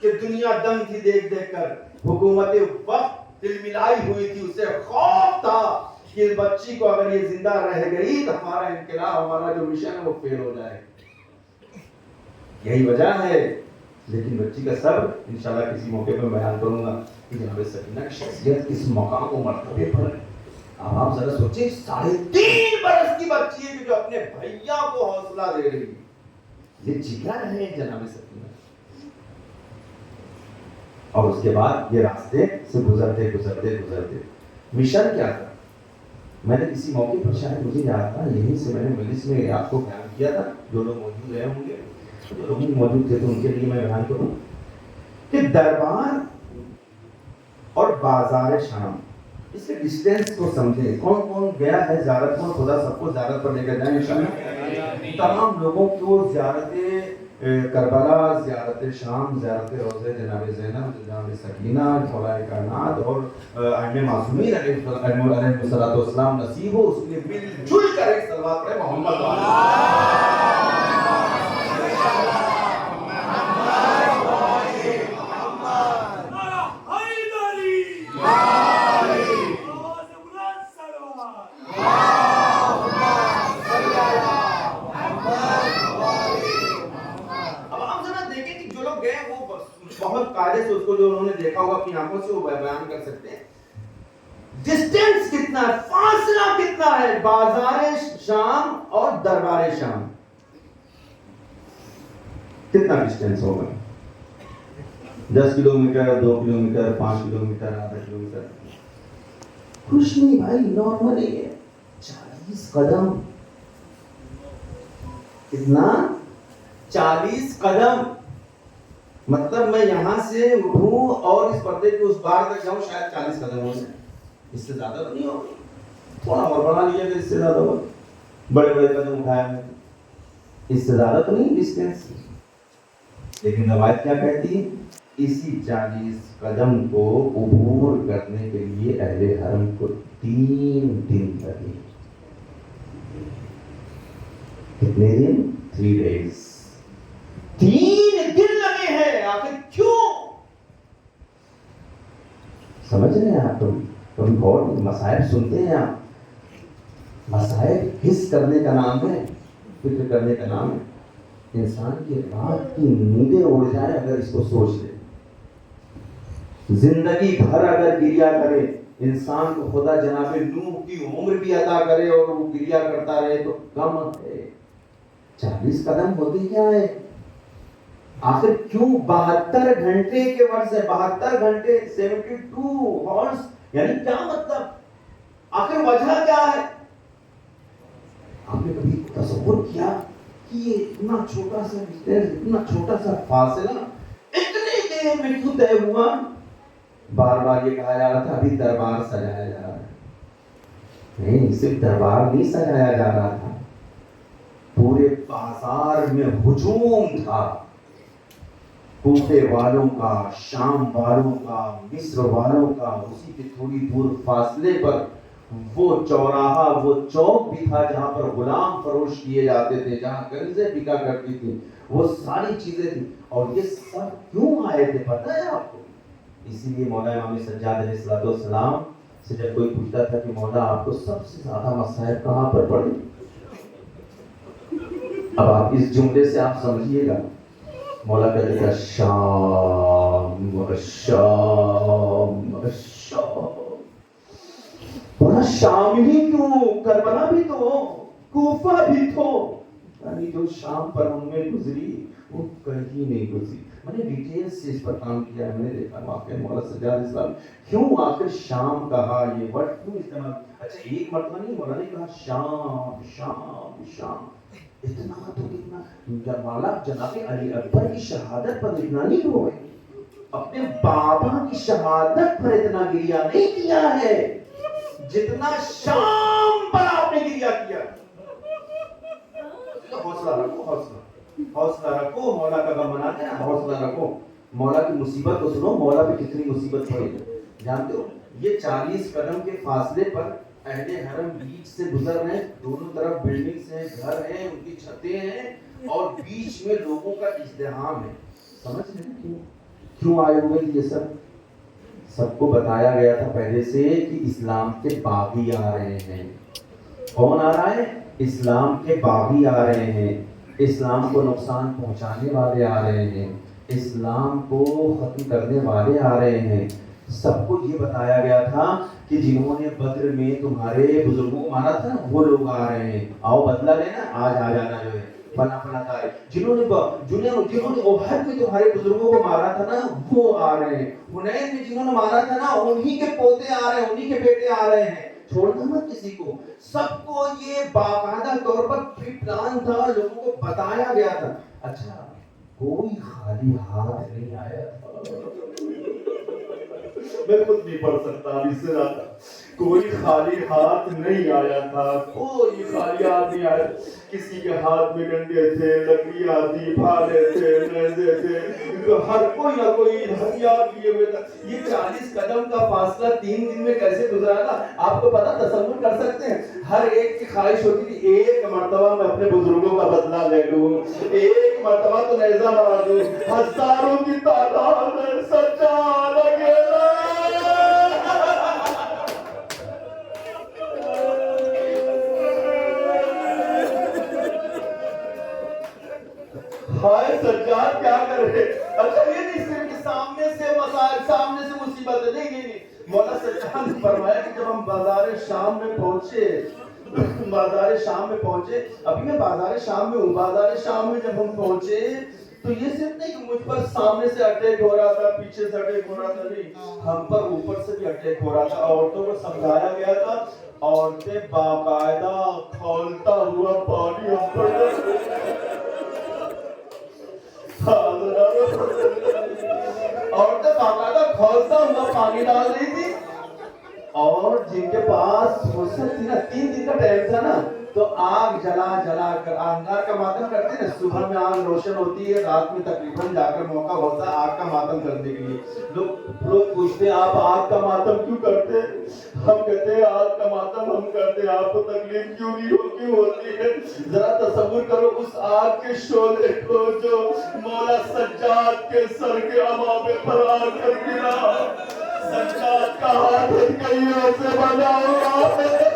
کہ دنیا دم تھی دیکھ دیکھ کر، حکومت وقت دل ملائی ہوئی تھی، اسے خوف تھا کہ اس بچی کو اگر یہ زندہ رہ گئی تو ہمارا انقلاب، ہمارا جو مشن ہے وہ فیل ہو جائے۔ یہی وجہ ہے، لیکن بچی کا صبر انشاءاللہ کسی موقع پر بیان کروں گا کہ جناب سکینہ کی شخصیت کس مقام و مرتبے پر ہے۔ اب آپ ذرا سوچیں 3.5 برس کی بچی ہے جو اپنے بھیا کو حوصلہ دے رہی ہے، یہ جگر ہے جناب سکینہ۔ اور اس کے بعد یہ راستے سے گزرتے مشن کیا تھا، میں نے کسی موقع پر شاید مجھے یاد تھا، یہیں سے میں نے مجلس میں آپ کو بیان کیا تھا، جو لوگ موجود رہے ہوں گے، جو لوگ موجود تھے تو ان کے لیے میں بیان کروں کہ دربار اور بازار شام، اس کے ڈسٹینس کو سمجھیں، کون کون گیا ہے زیارت کو، خدا سب کو زیارت پر لے کر جائیں انشاءاللہ۔ تمام لوگوں کو زیارت کربلا، زیارت شام، زیارت روضہ جناب زینب، جناب سکینہ، خدائے کائنات اور ائمہ معصومین علیہ السلام نصیب ہو، اس لیے مل جل کر ایک صلوات پڑھیں محمد بہت قاعدے سے اس کو جو انہوں نے دیکھا ہوگا اپنی آنکھوں سے وہ بیان کر سکتے ہیں۔ ڈسٹینس کتنا ہے، فاصلہ کتنا ہے بازار شام اور دربار شام، کتنا ڈسٹینس ہوگا؟ 10 کلومیٹر، 2 کلومیٹر، 5 کلومیٹر، آدھا کلومیٹر، کچھ نہیں بھائی، نارمل ہے 40 قدم۔ کتنا؟ 40 قدم. مطلب میں یہاں سے اٹھوں اور اس پردے کے اس بار تک جاؤں شاید 40 قدموں سے. اس سے زیادہ تو نہیں ہوگا. تھوڑا اور بڑھا لیا کہ اس سے زیادہ ہوگا. بڑے بڑے قدم اٹھایا میں, اس سے زیادہ تو نہیں ڈسٹینس. لیکن روایت کیا کہتی ہے؟ اسی 40 قدم کو عبور کرنے کے لیے اہل حرم کو 3 دن لگے. کتنے دن؟ 3 days. 3 دن لگے ہیں. آخر کیوں؟ سمجھ رہے ہیں آپ؟ کبھی بہت مصائب سنتے ہیں آپ. مصائب حس کرنے کا نام ہے, فکر کرنے کا نام ہے. انسان کی رات کی نیندیں اڑ جائے اگر اس کو سوچ لے. زندگی بھر اگر گریا کرے, انسان کو خدا جناب نوح کی عمر بھی عطا کرے اور وہ گریا کرتا رہے تو کم ہے. 40 قدم ہوتے کیا ہے؟ آخر کیوں 72 گھنٹے کے ورز ہے. 72 گھنٹے 72 ہارس, یعنی کیا مطلب؟ آخر وجہ کیا ہے؟ آپ نے کبھی تصور کیا کہ یہ اتنا چھوٹا سا ڈسٹینس, اتنا چھوٹا سا فاصلہ اتنی دیر میں کیوں طے ہوا؟ بار بار یہ کہا جا رہا تھا ابھی دربار سجایا جا رہا ہے. نہیں, صرف دربار نہیں سجایا جا رہا تھا, پورے بازار میں ہجوم تھا. کوفے والوں کا, شام والوں کا, مصر والوں کا. اسی کے تھوڑی دور فاصلے پر وہ چوراہا, وہ چوک بھی تھا جہاں پر غلام فروش کیے جاتے تھے, جہاں کنزیں بکا کرتی تھی. وہ ساری چیزیں تھیں. اور یہ سب کیوں آئے تھے پتہ ہے آپ کو؟ اسی لیے مولا امام سجاد علیہ السلام سے جب کوئی پوچھتا تھا کہ مولا آپ کو سب سے زیادہ مصائب کہاں پر پڑے, اب آپ اس جملے سے آپ سمجھیے گا, مولا کہتے تھا شام شام شام. بولا شام ہی کیوں, کربلا بھی تو, کوفہ بھی تو. یعنی جو شام پر ان میں گزری وہ کہیں نہیں گزری. میں نے ڈیٹیل سے اس پر کام کیا ہے, میں نے دیکھا واقعہ مولا سجاد اسلام کیوں آخر شام کہا, یہ ورڈ کیوں استعمال. اچھا ایک مرتبہ نہیں, مولا نے کہا شام شام شام. اتنا تو اتنا مولا جناب علی اکبر کی شہادت پر اتنا نہیں ہوئے, اپنے بابا کی شہادت پر اتنا گریا نہیں کیا ہے جتنا شام پر آپ نے گریا کیا. حوصلہ رکھو, حوصلہ رکھو. مولا کا غم مناتے ہیں, حوصلہ رکھو. مولا کی مصیبت کو سنو, مولا پہ کتنی مصیبت پڑی. جانتے ہو یہ 40 قدم کے فاصلے پر اہل حرم بیچ سے گزر رہے ہیں. دونوں طرف بلڈنگز ہیں, گھر ہیں, ان کی چھتیں ہیں, اور بیچ میں لوگوں کا ازدحام ہے. سمجھ رہے ہیں کیوں آئے ہوئے یہ سب؟ سب کو بتایا گیا تھا پہلے سے کہ اسلام کے باغی آ رہے ہیں. کون آ رہا ہے؟ اسلام کے باغی آ رہے ہیں. اسلام کو نقصان پہنچانے والے آ رہے ہیں, اسلام کو ختم کرنے والے آ رہے ہیں. سب کو یہ بتایا گیا تھا کہ جنہوں نے بدر میں تمہارے بزرگوں کو مارا تھا نا وہ لوگ آ رہے ہیں, آؤ بدلہ لینا, آج آ جانا جو ہے فلاں فلاں تاریخ. جنہوں نے احد میں تمہارے بزرگوں کو مارا تھا نا وہ آ رہے ہیں. حنین میں جنہوں نے مارا تھا نا انہی کے پوتے آ رہے ہیں, انہی کے بیٹے آ رہے ہیں. چھوڑنا مت کسی کو. سب کو یہ باقاعدہ طور پر پلان تھا, لوگوں کو بتایا گیا تھا. اچھا کوئی خالی ہاتھ نہیں آیا تھا. میں خود نہیں پڑھ سکتا اب اس سے زیادہ. کوئی خالی ہاتھ نہیں آیا تھا, کوئی خالی ہاتھ نہیں آیا. کسی کے ہاتھ میں ڈنڈے تھے, لکڑیاں تھی, بھالے تھے, نیزے تھے, ہر کوئی نہ کوئی ہتھیار لیے ہوئے تھا. یہ 40 قدم کا فاصلہ 3 دن میں کیسے گزرا تھا آپ کو پتا, تصور کر سکتے ہیں؟ ہر ایک کی خواہش ہوتی تھی ایک مرتبہ میں اپنے بزرگوں کا بدلہ لے لوں, ایک مرتبہ تو نیزہ مار دوں. ہزاروں کی تعداد میں سجاد اکیلا. ہائے سجاد کیا کر رہے. اچھا یہ نہیں صرف کہ سامنے سے مسائل, سامنے سے مصیبت ہے, نہیں. مولا سجاد نے فرمایا کہ جب ہم بازار شام میں پہنچے, ابھی میں بازار شام میں ہوں, بازار شام میں جب ہم پہنچے تو یہ صرف نہیں کہ مجھ پر سامنے سے اٹیک ہو رہا تھا، پیچھے سے اٹیک ہو رہا تھا، نہیں، ہم پر اوپر سے بھی اٹیک ہو رہا تھا. عورتوں کو سمجھایا گیا تھا، عورتیں باقاعدہ کھولتا ہوا پانی ہم پر عورتیں باقاعدہ کھولتا ہوا پانی ڈال رہی تھی. اور جن کے پاس فرصت تھی نا، 3 دن کا ٹائم تھا نا، تو آگ جلا جلا کر انگار کا ماتم کرتے ہیں نا. صبح میں آگ روشن ہوتی ہے، رات میں تقریباً جا کر موقع ہوتا ہے آگ کا ماتم کرنے کے لیے. لوگ پوچھتے ہیں آپ آگ کا ماتم کیوں کرتے ہیں؟ ہم کہتے ہیں آگ کا ماتم ہم کرتے ہیں، آپ کو تکلیف کیوں نہیں ہوتی ہے؟ ذرا تصور کرو اس آگ کے شعلے کو جو مولا سجاد کے سر کے امامے پر آ کر گرا. سجاد کا ہاتھ کئیوں سے بنا ہوا ہے.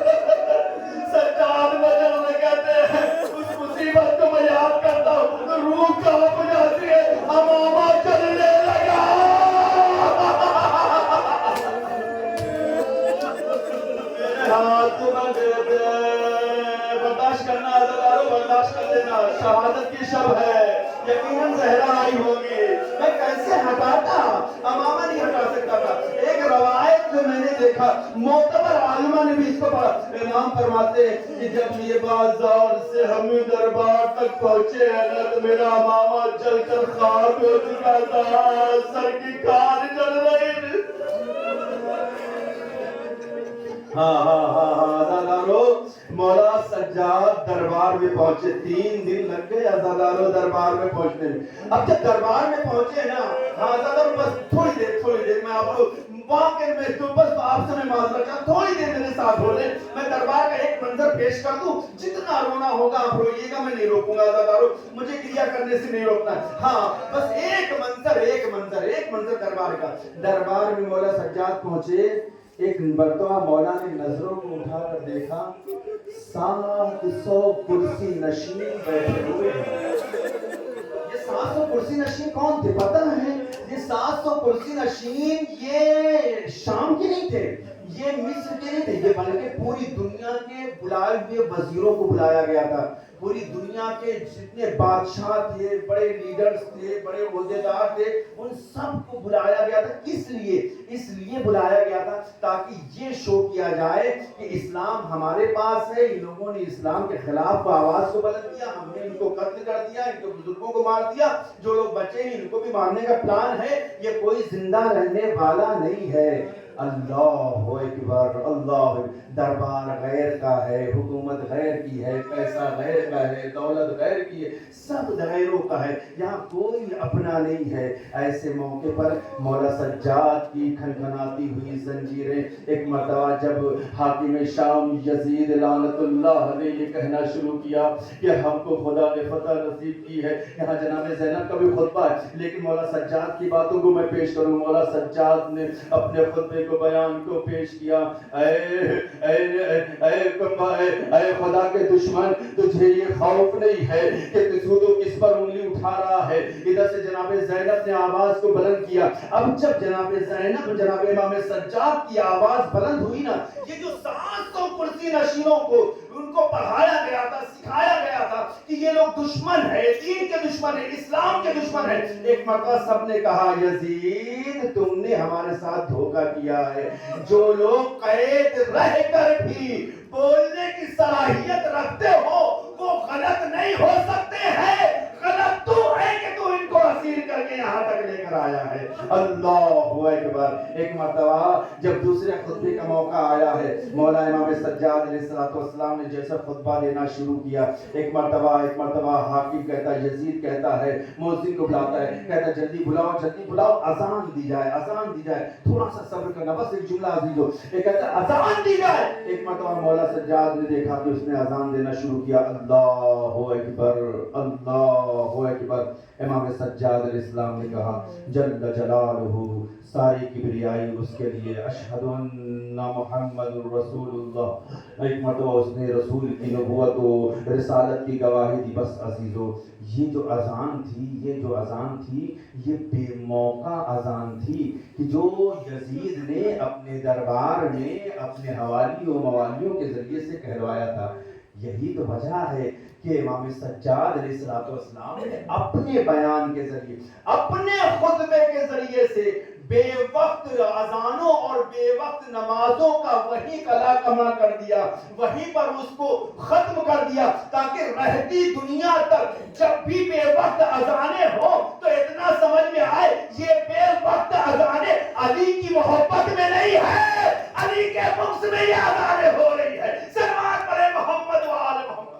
سجاد وجل میں کہتے ہیں اس مصیبت کو میں یاد کرتا ہوں تو روح کانپ جاتی ہے. امامہ چلنے لگا. میرے ہاتھ بندے دے. برداشت کرنا عزیزانو، برداشت کر لینا. شہادت کی شب ہے، یقیناً زہرا آئی ہوگی. میں کیسے ہٹاتا؟ امامہ نہیں ہٹا سکتا تھا. ایک روایت جو میں نے دیکھا، معتبر عالمہ نے بھی اس کو پڑھا. امام فرماتے ہیں کہ جب یہ بازار سے ہم دربار تک پہنچے ہیں نا تو میرا امامہ جل کر خاک ہو چکا تھا، سر کی کار جل رہی تھی. عزادارو، مولا سجاد دربار میں پہنچے. 3 دن لگ گئے عزادارو دربار میں پہنچنے میں. اب جب دربار میں پہنچے نا عزادارو، بس تھوڑی دیر میں آپ کو واقع میں تو بس آپ سے میں معذرت چاہتا، تھوڑی دیر میرے ساتھ ہو لیں. میں دربار کا ایک منظر پیش کر دوں، جتنا رونا ہوگا آپ روئیے گا، میں نہیں روکوں گا عزادارو، مجھے کریا کرنے سے نہیں روکنا ہے. ہاں بس ایک منظر دربار کا. دربار میں مولا سجاد پہنچے. ایک مرتبہ مولا نے نظروں کو اٹھا کر دیکھا، 700 کرسی نشین بیٹھے ہوئے ہیں. یہ 700 کرسی نشین کون تھے پتہ ہے؟ یہ 700 کرسی نشین یہ شام کے نہیں تھے، یہ مصر کے نہیں تھے، یہ بلکہ پوری دنیا کے بلائے ہوئے وزیروں کو بلایا گیا تھا. پوری دنیا کے جتنے بادشاہ تھے، بڑے لیڈرز تھے، بڑے عہدیدار تھے، ان سب کو بلایا گیا تھا. اس لیے بلایا گیا تھا تاکہ یہ شو کیا جائے کہ اسلام ہمارے پاس ہے. ان لوگوں نے اسلام کے خلاف آواز کو بلند کیا، ہم نے ان کو قتل کر دیا، ان کے بزرگوں کو مار دیا، جو لوگ بچے ہیں ان کو بھی مارنے کا پلان ہے. یہ کوئی زندہ رہنے والا نہیں ہے. اللہ اکبر، اللہ. دربار غیر کا ہے، حکومت غیر کی ہے، پیسہ غیر کا ہے، دولت غیر کی ہے، سب غیروں کا ہے، یہاں کوئی اپنا نہیں ہے. ایسے موقع پر مولا سجاد کی کھنکھناتی ہوئی زنجیریں. ایک مرتبہ جب حاکم شام یزید لعنت اللہ نے یہ کہنا شروع کیا کہ ہم کو خدا نے فتح نصیب کی ہے. یہاں جناب زینب کا بھی خطبہ ہے، لیکن مولا سجاد کی باتوں کو میں پیش کروں. مولا سجاد نے اپنے خطبے کو بیان کو پیش کیا. اے خدا کے دشمن، تجھے یہ خوف نہیں ہے کہ تو کس پر انگلی اٹھا رہا ہے؟ ادھر سے جناب زینب نے آواز کو بلند کیا. اب جب جناب زینب، جناب امام سجاد کی آواز بلند ہوئی نا، یہ جو 700 کرسی نشینوں کو ان کو پڑھایا گیا تھا، سکھایا گیا تھا کہ یہ لوگ دشمن ہے، دین کے دشمن ہے، اسلام کے دشمن ہے. ایک مرتبہ سب نے کہا یزید تم نے ہمارے ساتھ دھوکہ کیا ہے. جو لوگ قید رہ کر بھی بولنے کی صلاحیت رکھتے ہو وہ غلط نہیں ہو سکتے ہیں. غلط تو ہے کہ تو ان کو اسیر کر کے یہاں تک لے کر آیا ہے. اللہ اکبر. ایک مرتبہ جب دوسرے خطبے کا موقع آیا ہے، مولا امام سجاد علیہ السلام نے جیسا خطبہ دینا شروع کیا، ایک مرتبہ حاکم کہتا ہے، یزید کہتا ہے، مؤذن کو بلاتا ہے، کہتا ہے جلدی بلاؤ، اذان دی جائے. تھوڑا سا صبر کرنا، بس ایک جملہ عزیزو. ایک کہتا ہے اذان دی جائے. ایک مرتبہ مولا سجاد نے دیکھا کہ اس نے اذان دینا شروع کیا. اللہ اکبر، اللہ اکبر. امام سجاد علیہ السلام نے کہا جل جلالہ، ساری کبریائی اس کے لیے، اشہد ان محمد الرسول اللہ. ایک مرتبہ اس نے رسول کی نبوت و رسالت کی گواہی دی. بس عزیزو، یہ جو اذان تھی یہ بے موقع اذان تھی کہ جو یزید نے اپنے دربار میں اپنے حوالی و موالیوں کے ذریعے سے کہلوایا تھا. یہی تو وجہ ہے کہ امام سجاد علیہ السلام نے اپنے بیان کے ذریعے، اپنے خطبے کے ذریعے سے بے وقت اذانوں اور بے وقت نمازوں کا وہی کلا کما کر دیا، وہیں پر اس کو ختم کر دیا، تاکہ رہتی دنیا تک جب بھی بے وقت اذانیں ہو تو اتنا سمجھ میں آئے یہ بے وقت اذانیں علی کی محبت میں نہیں ہے، علی کے بغض میں یہ اذانیں ہو رہی ہے۔ سلوات پڑھے محمد و آل محمد۔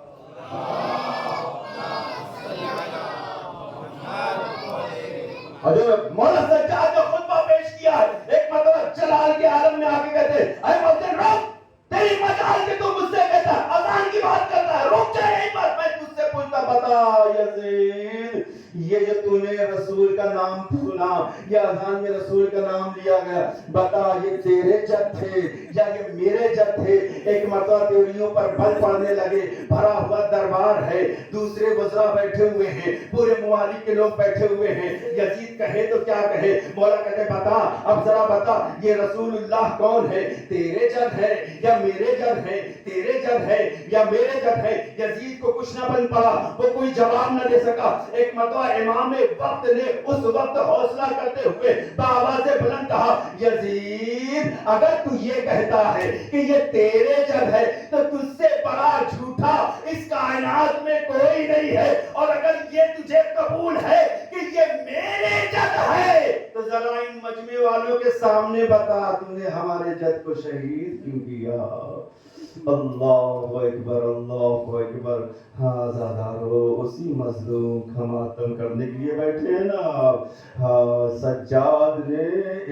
اور جو مولا سجاد جو خطبہ پیش کیا ہے، ایک مرتبہ جلال کے عالم میں آگے کہتے ہیں اے محسن رک، تیری مجال کے تو مجھ سے کہتا ہے اذان کی بات کرتا ہے، رک جائے یہیں پر، میں تجھ سے پوچھتا بتا یزید یہ جو تو نے رسول کا نام سنا یا اذان میں رسول کا نام لیا گیا، بتا یہ تیرے جد تھے یا یہ میرے جد تھے؟ ایک مرتبہ تیوریوں پر بل پڑنے لگے، بھرا ہوا دربار ہے، دوسرے وزراء بیٹھے ہوئے ہیں، پورے ممالک کے لوگ بیٹھے ہوئے ہیں، یزید کہے تو کیا کہے؟ مولا کہتے بتا اب ذرا بتا یہ رسول اللہ کون ہے؟ تیرے جد ہے یا میرے جد ہے؟ تیرے جد ہے یا میرے جد ہے؟ یزید کو کچھ نہ بن پڑا، وہ کوئی جواب نہ دے سکا۔ ایک مرتبہ امام وقت نے اس وقت حوصلہ کرتے ہوئے بآواز بلند کہا یزید اگر تو یہ کہتا ہے کہ یہ تیرے جد ہے تو تجھ سے بڑا جھوٹا اس کائنات میں کوئی نہیں ہے، اور اگر یہ تجھے قبول ہے کہ یہ میرے جد ہے تو ذرا ان مجمع والوں کے سامنے بتا تو نے ہمارے جد کو شہید کیوں کیا؟ اللہ اکبر اللہ اکبر۔ ہاں زادارو اسی مظلوم کا ماتم کرنے کے لیے بیٹھے ہیں نا۔ ہاں سجاد نے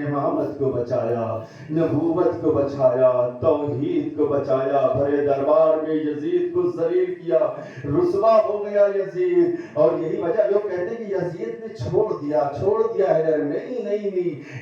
امامت کو بچایا، نبوت کو بچایا، توحید کو بچایا، بھرے دربار میں یزید کو ذلیل کیا، رسوا ہو گیا یزید۔ اور یہی وجہ لوگ کہتے ہیں کہ یزید نے چھوڑ دیا ہے، نہیں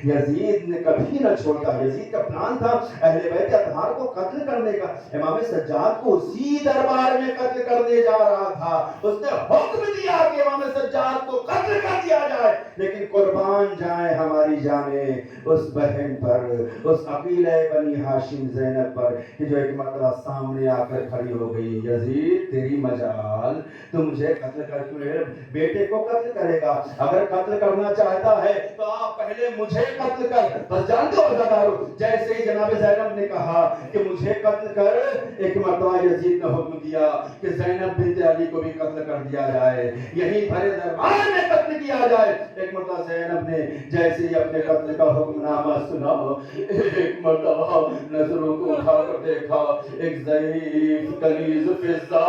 یزید نے کبھی نہ چھوڑا۔ یزید کا پلان تھا اہل بیت اطہار کو قتل کرنے کا، امام سجاد کو اسی دربار میں قتل کرنے جا رہا تھا، اس نے حکم دیا کہ امام سجاد کو قتل کر دیا جائے، لیکن قربان جائیں ہماری جانیں اس بہن پر، اس عقیلہ بنی ہاشم زینب پر کہ جو ایک مرتبہ سامنے آ کر کھڑی ہو گئی، یزید تیری مجال، تو مجھے قتل کر کے بیٹے کو قتل کرے گا، اگر قتل کرنا چاہتا ہے تو آپ پہلے مجھے قتل کر۔ بس جانتے ہو عزادارو جیسے ہی جناب زینب نے کہا کہ مجھے قتل کر، ایک مرتبہ یزید نے حکم دیا کہ زینب بنت علی کو بھی قتل کر دیا جائے، یہی بھرے دربار میں قتل کیا جائے۔ ایک مرتبہ زینب نے جیسے ہی اپنے قتل کا حکم نامہ سنا، ایک مرتبہ نظروں کو اٹھا کر دیکھا، ایک ضعیف کنیز فضا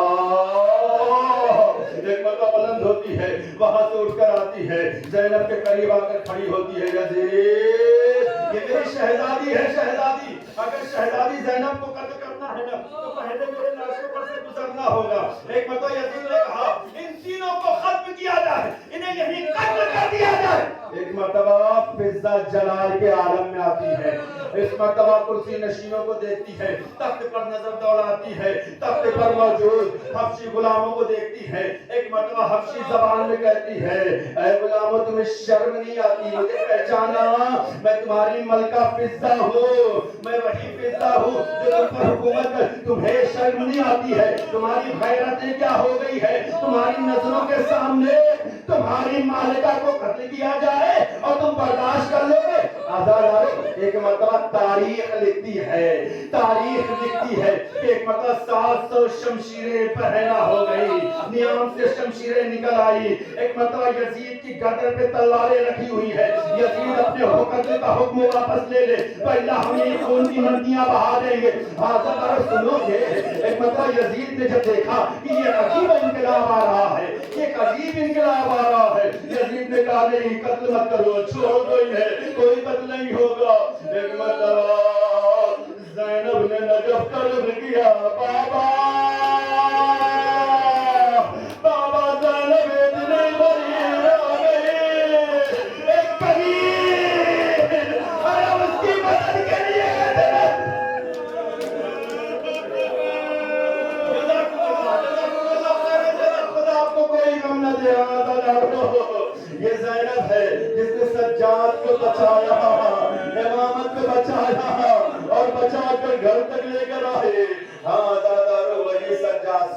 ایک مرتبہ بلند ہوتی ہے، وہاں سے اٹھ کر آتی ہے، زینب کے قریب آ کر کھڑی ہوتی ہے، یزید یہ میری شہزادی ہے، شہزادی اگر شہزادی زینب کو قتل کرنا ہے نا تو پہلے میرے لاشوں پر سے گزرنا ہوگا۔ ایک مرتبہ یزید نے کہا ان تینوں کو ختم کیا جائے، انہیں یہیں قتل کر دیا جائے۔ ایک مرتبہ فضا جلال کے عالم میں آتی ہے، اس مرتبہ کرسی نشینوں کو دیکھتی ہے، تخت پر نظر دوڑاتی ہے، تخت پر موجود حبشی غلاموں کو دیکھتی ہے، ایک مرتبہ حبشی زبان میں کہتی ہے اے غلاموں تمہیں شرم نہیں آتی مجھے پہچانا؟ میں تمہاری ملکہ فضا ہوں، میں وہی فضا ہوں جو تم پر حکومت ہے، تمہیں شرم نہیں آتی ہے؟ تمہاری غیرتیں کیا ہو گئی ہے؟ تمہاری نظروں کے سامنے تمہاری مالکہ کو قتل کیا جائے اور تم برداشت کر لو گے؟ آزادارو ایک مرتبہ تاریخ لکھتی ہے کہ ایک مرتبہ 700 شمشیریں پہنا ہو گئی، نیام سے شمشیریں نکل آئی، ایک مرتبہ یزید کی گردن پہ تلواریں رکھی ہوئی ہے، یزید اپنے قتل کا حکم واپس لے لے وَإِلَّا ہم یہ خون کی ندیاں بہا دیں گے۔ آزادارو سنو گے، ایک مرتبہ یزید نے جب دیکھا کہ یہ عجیب انقلاب آ رہا ہے، ایک عجیب انقلاب آ رہا ہے، یزید نے کہا نہیں قتل مت کرو، چھوڑ دو انہیں، کوئی قتل نہیں ہوگا۔ ایک مرتبہ زینب نے نجف طلب کیا، بابا زینب اتنی بڑی ہو گئی، ایک قریب ارے اس کی مدد کے لیے خدا آپ کو کوئی غم نہ دے۔ یہ زینب ہے جس نے سجاد کو بچایا، امامت کو بچایا اور بچا کر گھر تک لے کر آئے۔ ہاں دادارو وہی سجاد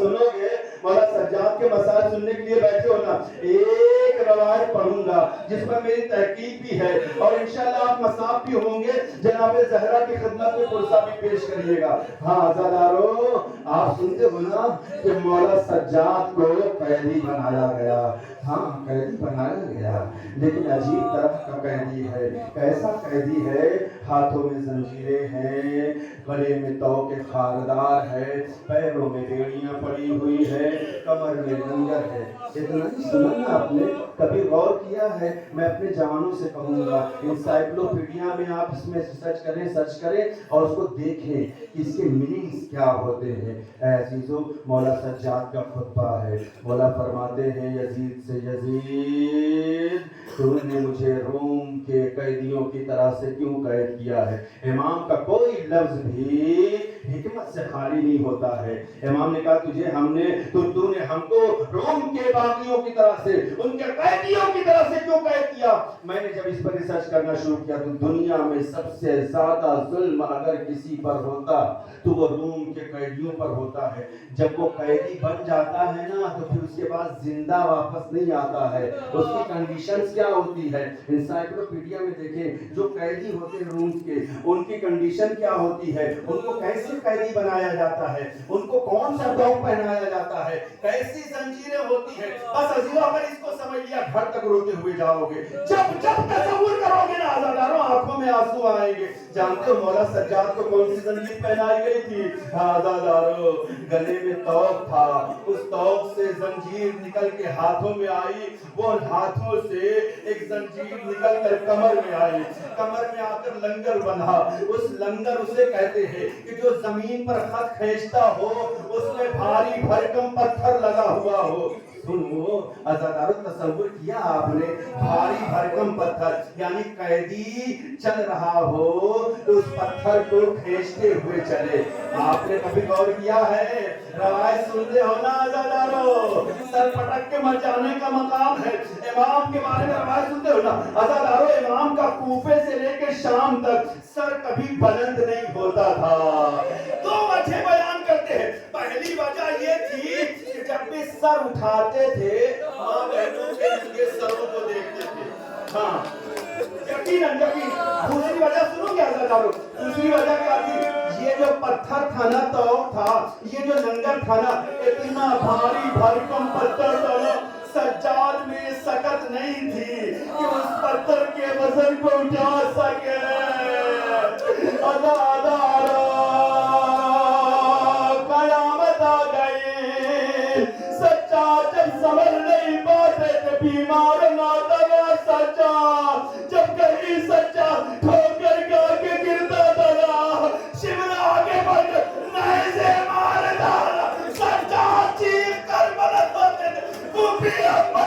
سننے کے لیے بیٹھے ہو نا، ایک روایت پڑھوں گا جس میں میری تحقیق بھی ہے اور انشاءاللہ آپ مصاب بھی ہوں گے، جناب زہرا کی خدمت میں پرسہ بھی پیش کریے گا۔ ہاں عزادارو، آپ سنتے ہو نا کہ مولا سجاد کو قیدی بنایا گیا، ہاں قیدی بنایا گیا، لیکن عجیب طرح کا قیدی ہے۔ کیسا قیدی ہے؟ ہاتھوں میں زنجیریں ہیں، گلے میں طوق خاردار ہے، پیروں میں بیڑیاں پڑی ہوئی ہے، کمر میں لنگر ہے۔ اتنا ہی سنا نا آپ نے؟ کبھی غور کیا ہے؟ میں اپنے جوانوں سے کہوں گا انسائکلوپیڈیا میں آپ اس میں سرچ کریں اور اس کو دیکھیں کہ اس کے میننگز کیا ہوتے ہیں۔ اے عزیزو، مولا سجاد کا خطبہ ہے۔ مولا فرماتے ہیں یزید سے، یزید تو نے مجھے روم کے قیدیوں کی طرح سے کیوں قید کیا ہے؟ امام کا کوئی لفظ بھی حکمت سے خالی نہیں ہوتا ہے۔ امام نے کہا تو نے ہم کو روم کے باغیوں کی طرح سے، ان کے قیدیوں کی طرح سے کیوں قید کیا؟ میں نے جب اس پر ریسرچ کرنا شروع کیا تو دنیا میں سب سے زیادہ ظلم اگر کسی پر ہوتا تو وہ روم کے قیدیوں پر ہوتا ہے۔ جب وہ قیدی بن جاتا ہے نا تو پھر اس کے بعد زندہ واپس نہیں آتا ہے۔ اس کی کنڈیشنز کیا ہوتی ہے؟ انسائکلوپیڈیا میں دیکھیں، جو قیدی ہوتے ہیں روم کے، ان کی کنڈیشن کیا ہوتی ہے، ان کو کیسے قیدی بنایا جاتا ہے، ان کو کون سا ڈاؤ پہنایا جاتا ہے، کیسی زنجیریں ہوتی ہیں۔ بس عزیزو، اگر اس کو سمجھ لیا گھر تک روتے ہوئے جاؤ گے۔ جب تصور کرو گے نا عزاداروں، آنکھوں میں آنسو آئیں گے۔ جانتے ہو مولا سجاد کو کون سی زنجیر پہنائی گئی تھی؟ عزاداروں، گلے میں طوق تھا، اس طوق سے زنجیر نکل کے ہاتھوں میں آئی، وہ ہاتھوں سے ایک زنجیر نکل کر کمر میں آئی، کمر میں آ کر لنگر بندھا۔ اس لنگر اسے کہتے ہیں کہ جو زمین پر خط کھینچتا ہو، اس میں بھاری بھرکم پتھر لگا ہوا ہو۔ سنو عزادارو، تصور کیا آپ نے؟ بھاری بھرکم پتھر، یعنی قیدی چل رہا ہو تو اس پتھر کو کھینچتے ہوئے چلے۔ آپ نے کبھی غور کیا ہے؟ روایت سنتے ہو نا عزادارو، سر پٹک کے مر جانے کا مقام ہے۔ امام کے بارے میں روایت سنتے ہو نا عزادارو، امام کا کوفے سے لے کے شام تک سر کبھی بلند نہیں ہوتا تھا۔ دو وجہ بیان کرتے ہیں۔ پہلی وجہ یہ تھی کہ جب بھی سر اٹھاتے تھے، ماں بہنوں کے ننگے سروں کو دیکھتے تھے۔ ہاں یقیناً۔ دوسری وجہ سنو گے عزادارو، دوسری وجہ کیا تھی؟ یہ جو پتھر تھا نا، طوق تھا، یہ جو لنگر تھا نا، اتنا بھاری بھرکم پتھر تھا نا، سجاد میں سکت نہیں تھی کہ اس پتھر کے وزن کو اٹھا سکے۔ عزادارو، قیامت آ گئی۔ سجاد جب سمجھ نہیں پاتے تھے، بیمار نادوا سجاد جب کہیں سجاد ٹھوکر کھا کے گرتا تھا نا، شملہ آگے بڑھ کر نیزے مار ڈالا، سجاد چیخ کر بلند ہوتے تھے، پھوپھی اماں۔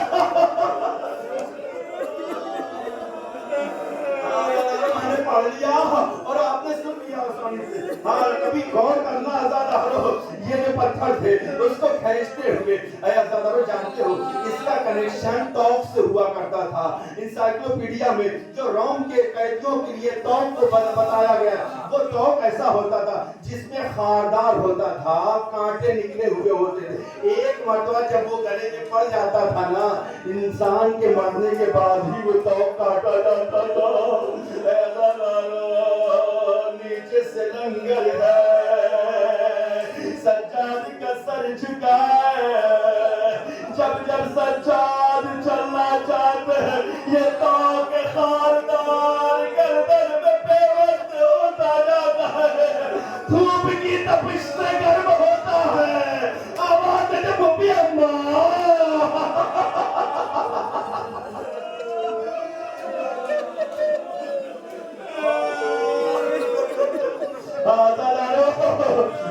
میں نے پڑھ لیا اور آپ نے سن لیا آسانی سے۔ ہاں کبھی غور کرنا عزادارو، یہ جو پتھر تھے اس کو کھینچتے ہوئے، اے عزادارو جانتے ہو اس کا کنیکشن طوق سے ہوا کرتا تھا۔ انسائکلوپیڈیا میں جو روم کے قیدیوں کے لیے طوق کو بتایا گیا، وہ طوق ایسا ہوتا تھا جس میں خاردار ہوتا تھا، کانٹے نکلے ہوئے ہوتے تھے۔ ایک مرتبہ جب وہ گلے میں پڑ جاتا تھا نا، انسان کے مرنے کے بعد ہی وہ طوق کاٹا جاتا تھا۔ اے عزادارو، نیچے سے لنگر ہے، سجاد کا سر جھکا ہے۔ جب سجاد چلنا چاہتے ہیں، یہ طوق خاردار گردن میں بے وقت ہوتا جاتا ہے، دھوپ کی تپش سے گرم ہوتا ہے، آواز دے پھوپھی اماں۔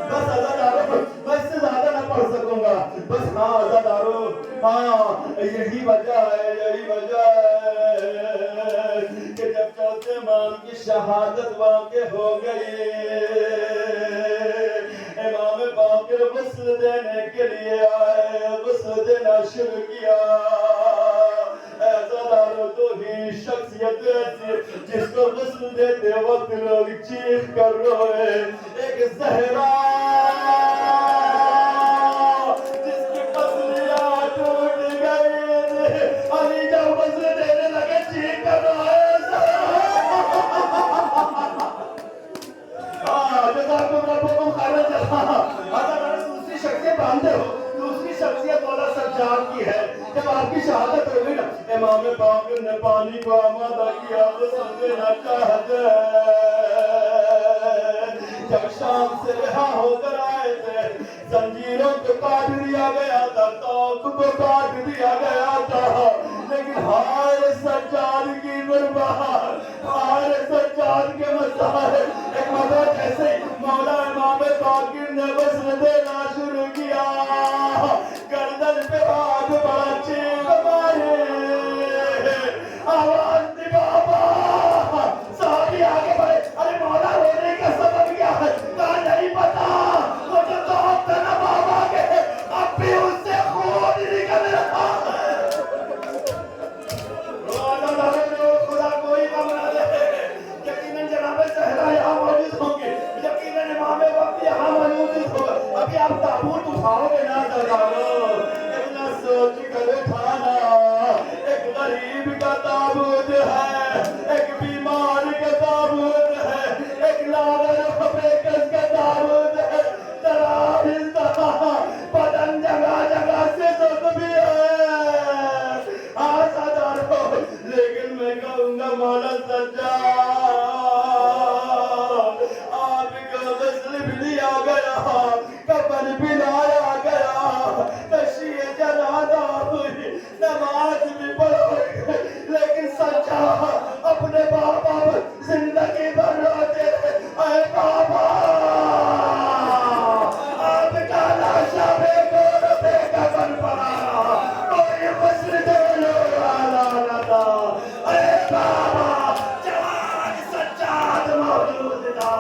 بس عزادارو، میں اس سے زیادہ نہ پڑھ سکوں گا، بس ہاں عزادارو، ہاں یہی وجہ ہے کہ جب چوتھے امام کی شہادت واقع ہو گئی، امام باقر غسل دینے کے لیے آئے، غسل دینا شروع کیا۔ عزادارو، تو ہی شخصیت ایسی جس کو غسل دیتے وقت لوگ چیخ کر روئے، ایک زہرا جس کی پسلیاں ٹوٹ باپ کی شہادت ہو گئی نا، امام پاک نے پانی کو آمادہ کیا تو سمجھنا چاہتے جب شام سے رہا ہو کر آئے تھے، زنجیروں کو کاٹ دیا گیا تھا، توق کو کاٹ دیا گیا تھا، لیکن ہائے سجاد کی برباد، ہائے سجاد کے مسائل، ایک مرتبہ جیسے مولا امام باقر نے وزن دینا شروع کیا، گردن پہ ہاتھ بڑا چیخ مارے، آواز دی بابا، صحابی آگے بڑھے، ارے مولا رونے کا سبب کیا ہے؟ کہا نہیں پتا، مجھے تو اب نا بابا کے اب بھی اس سے خون نکل رہا ہے۔ خدا کوئی غم نہ دے، یقیناً جناب زہرا یہاں موجود ہوں گے، یقیناً امام وقت یہاں موجود ہوگا، ابھی آپ تابوت اٹھاؤ گے نا سردارو، اتنا سوچ کر اٹھانا، ایک غریب کا تابوت ہے، ایک بیمار کا تابوت ہے، ایک لاغر بیکس کا تابوت ہے، تراہستہ بدن جگہ جگہ سے زخمی ہے، سردارو، لیکن میں کہوں گا مولا سجاد، آپ کو غسل بھی دیا گیا، کفن بھی لایا گیا، تشییع جنازہ ہوئی، نماز بھی پڑھوئی، لیکن سجاد اپنے بابا پر زندگی بھر روتے رہے، اے بابا آپ کا لاشا بے گور بے کفن پڑا رہا، کوئی غسل دینے والا نہ تھا، اے بابا جوان سجاد موجود تھا،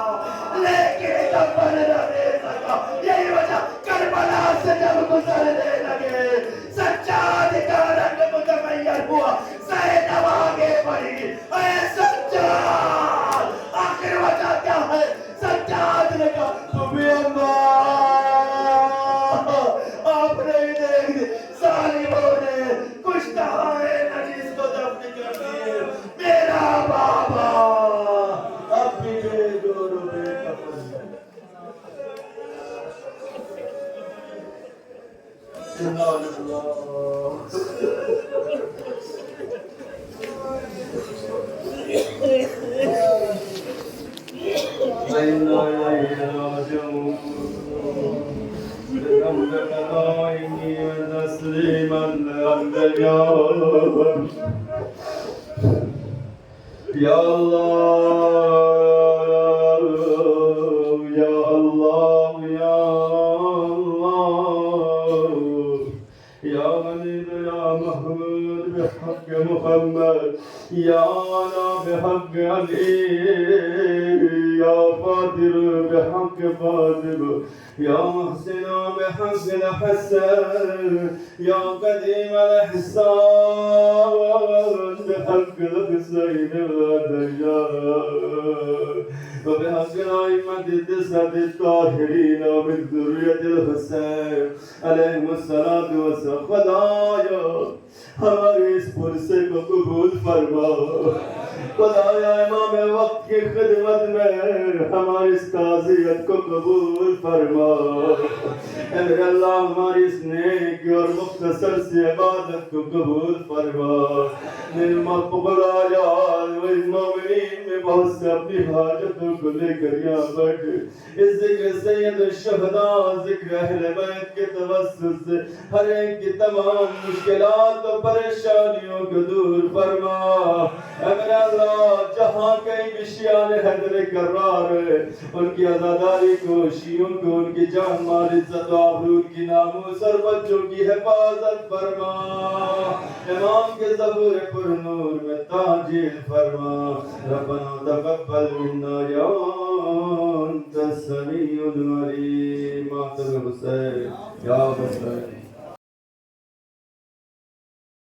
لیکن کفن نہ دے سکا، یہی وجہ کربلا سے جب گزرنے لگے، سجاد کا رنگ متغیر ہوا، زینب آگے بڑھی، اے سجاد آخر وجہ کیا ہے؟ سجاد نے کہا تمہیں اماں آپ نے ہی دیکھ دی، ظالموں نے کشتہائے نجیس کو دفن کر دیے، میرا بابا اب بھی بے گور و بے کفن ہے۔ یا اللہ یا اللہ یا اللہ یا غنی یا محمود بحق محمد یا انا بحق علی یا فاطر بحق فاطمہ یا محسن بحق الحسن یا قدیم الاحسان بحق الحسین والدجال وبحق الأئمة التسعة الطاهرين ومن ذرية الحسين عليهم الصلاة والسلام خدایا ہماری اس پرسے کو قبول فرما، خدایا امام وقت کی خدمت میں ہماری اس تعزیت کو قبول فرما، اے میرے اللہ ہماری اس نیک اور مختصر سی عبادت کو قبول فرما، خدایا اس مومنین میں بہت سے اپنی حاجتوں کو لے کر یہاں بیٹھے، اس ذکر سید الشہداء ذکر اہل بیت کے توسط سے ہر ایک کی تمام مشکلات و پریشانیوں کو دور فرما، اے میرے اللہ جہاں کہیں بھی شیعان حیدر کرار ہے ان کی عزاداری کو، شیعوں کو ان کی جان مال عزت و آبرو، ان کی ناموس اور بچوں کی حفاظت فرما، امام کے ظہور پر نور میں تاجیل فرما، ربنا تقبل منا یا انت السمیع العلیم، ماتم حسین یا حسین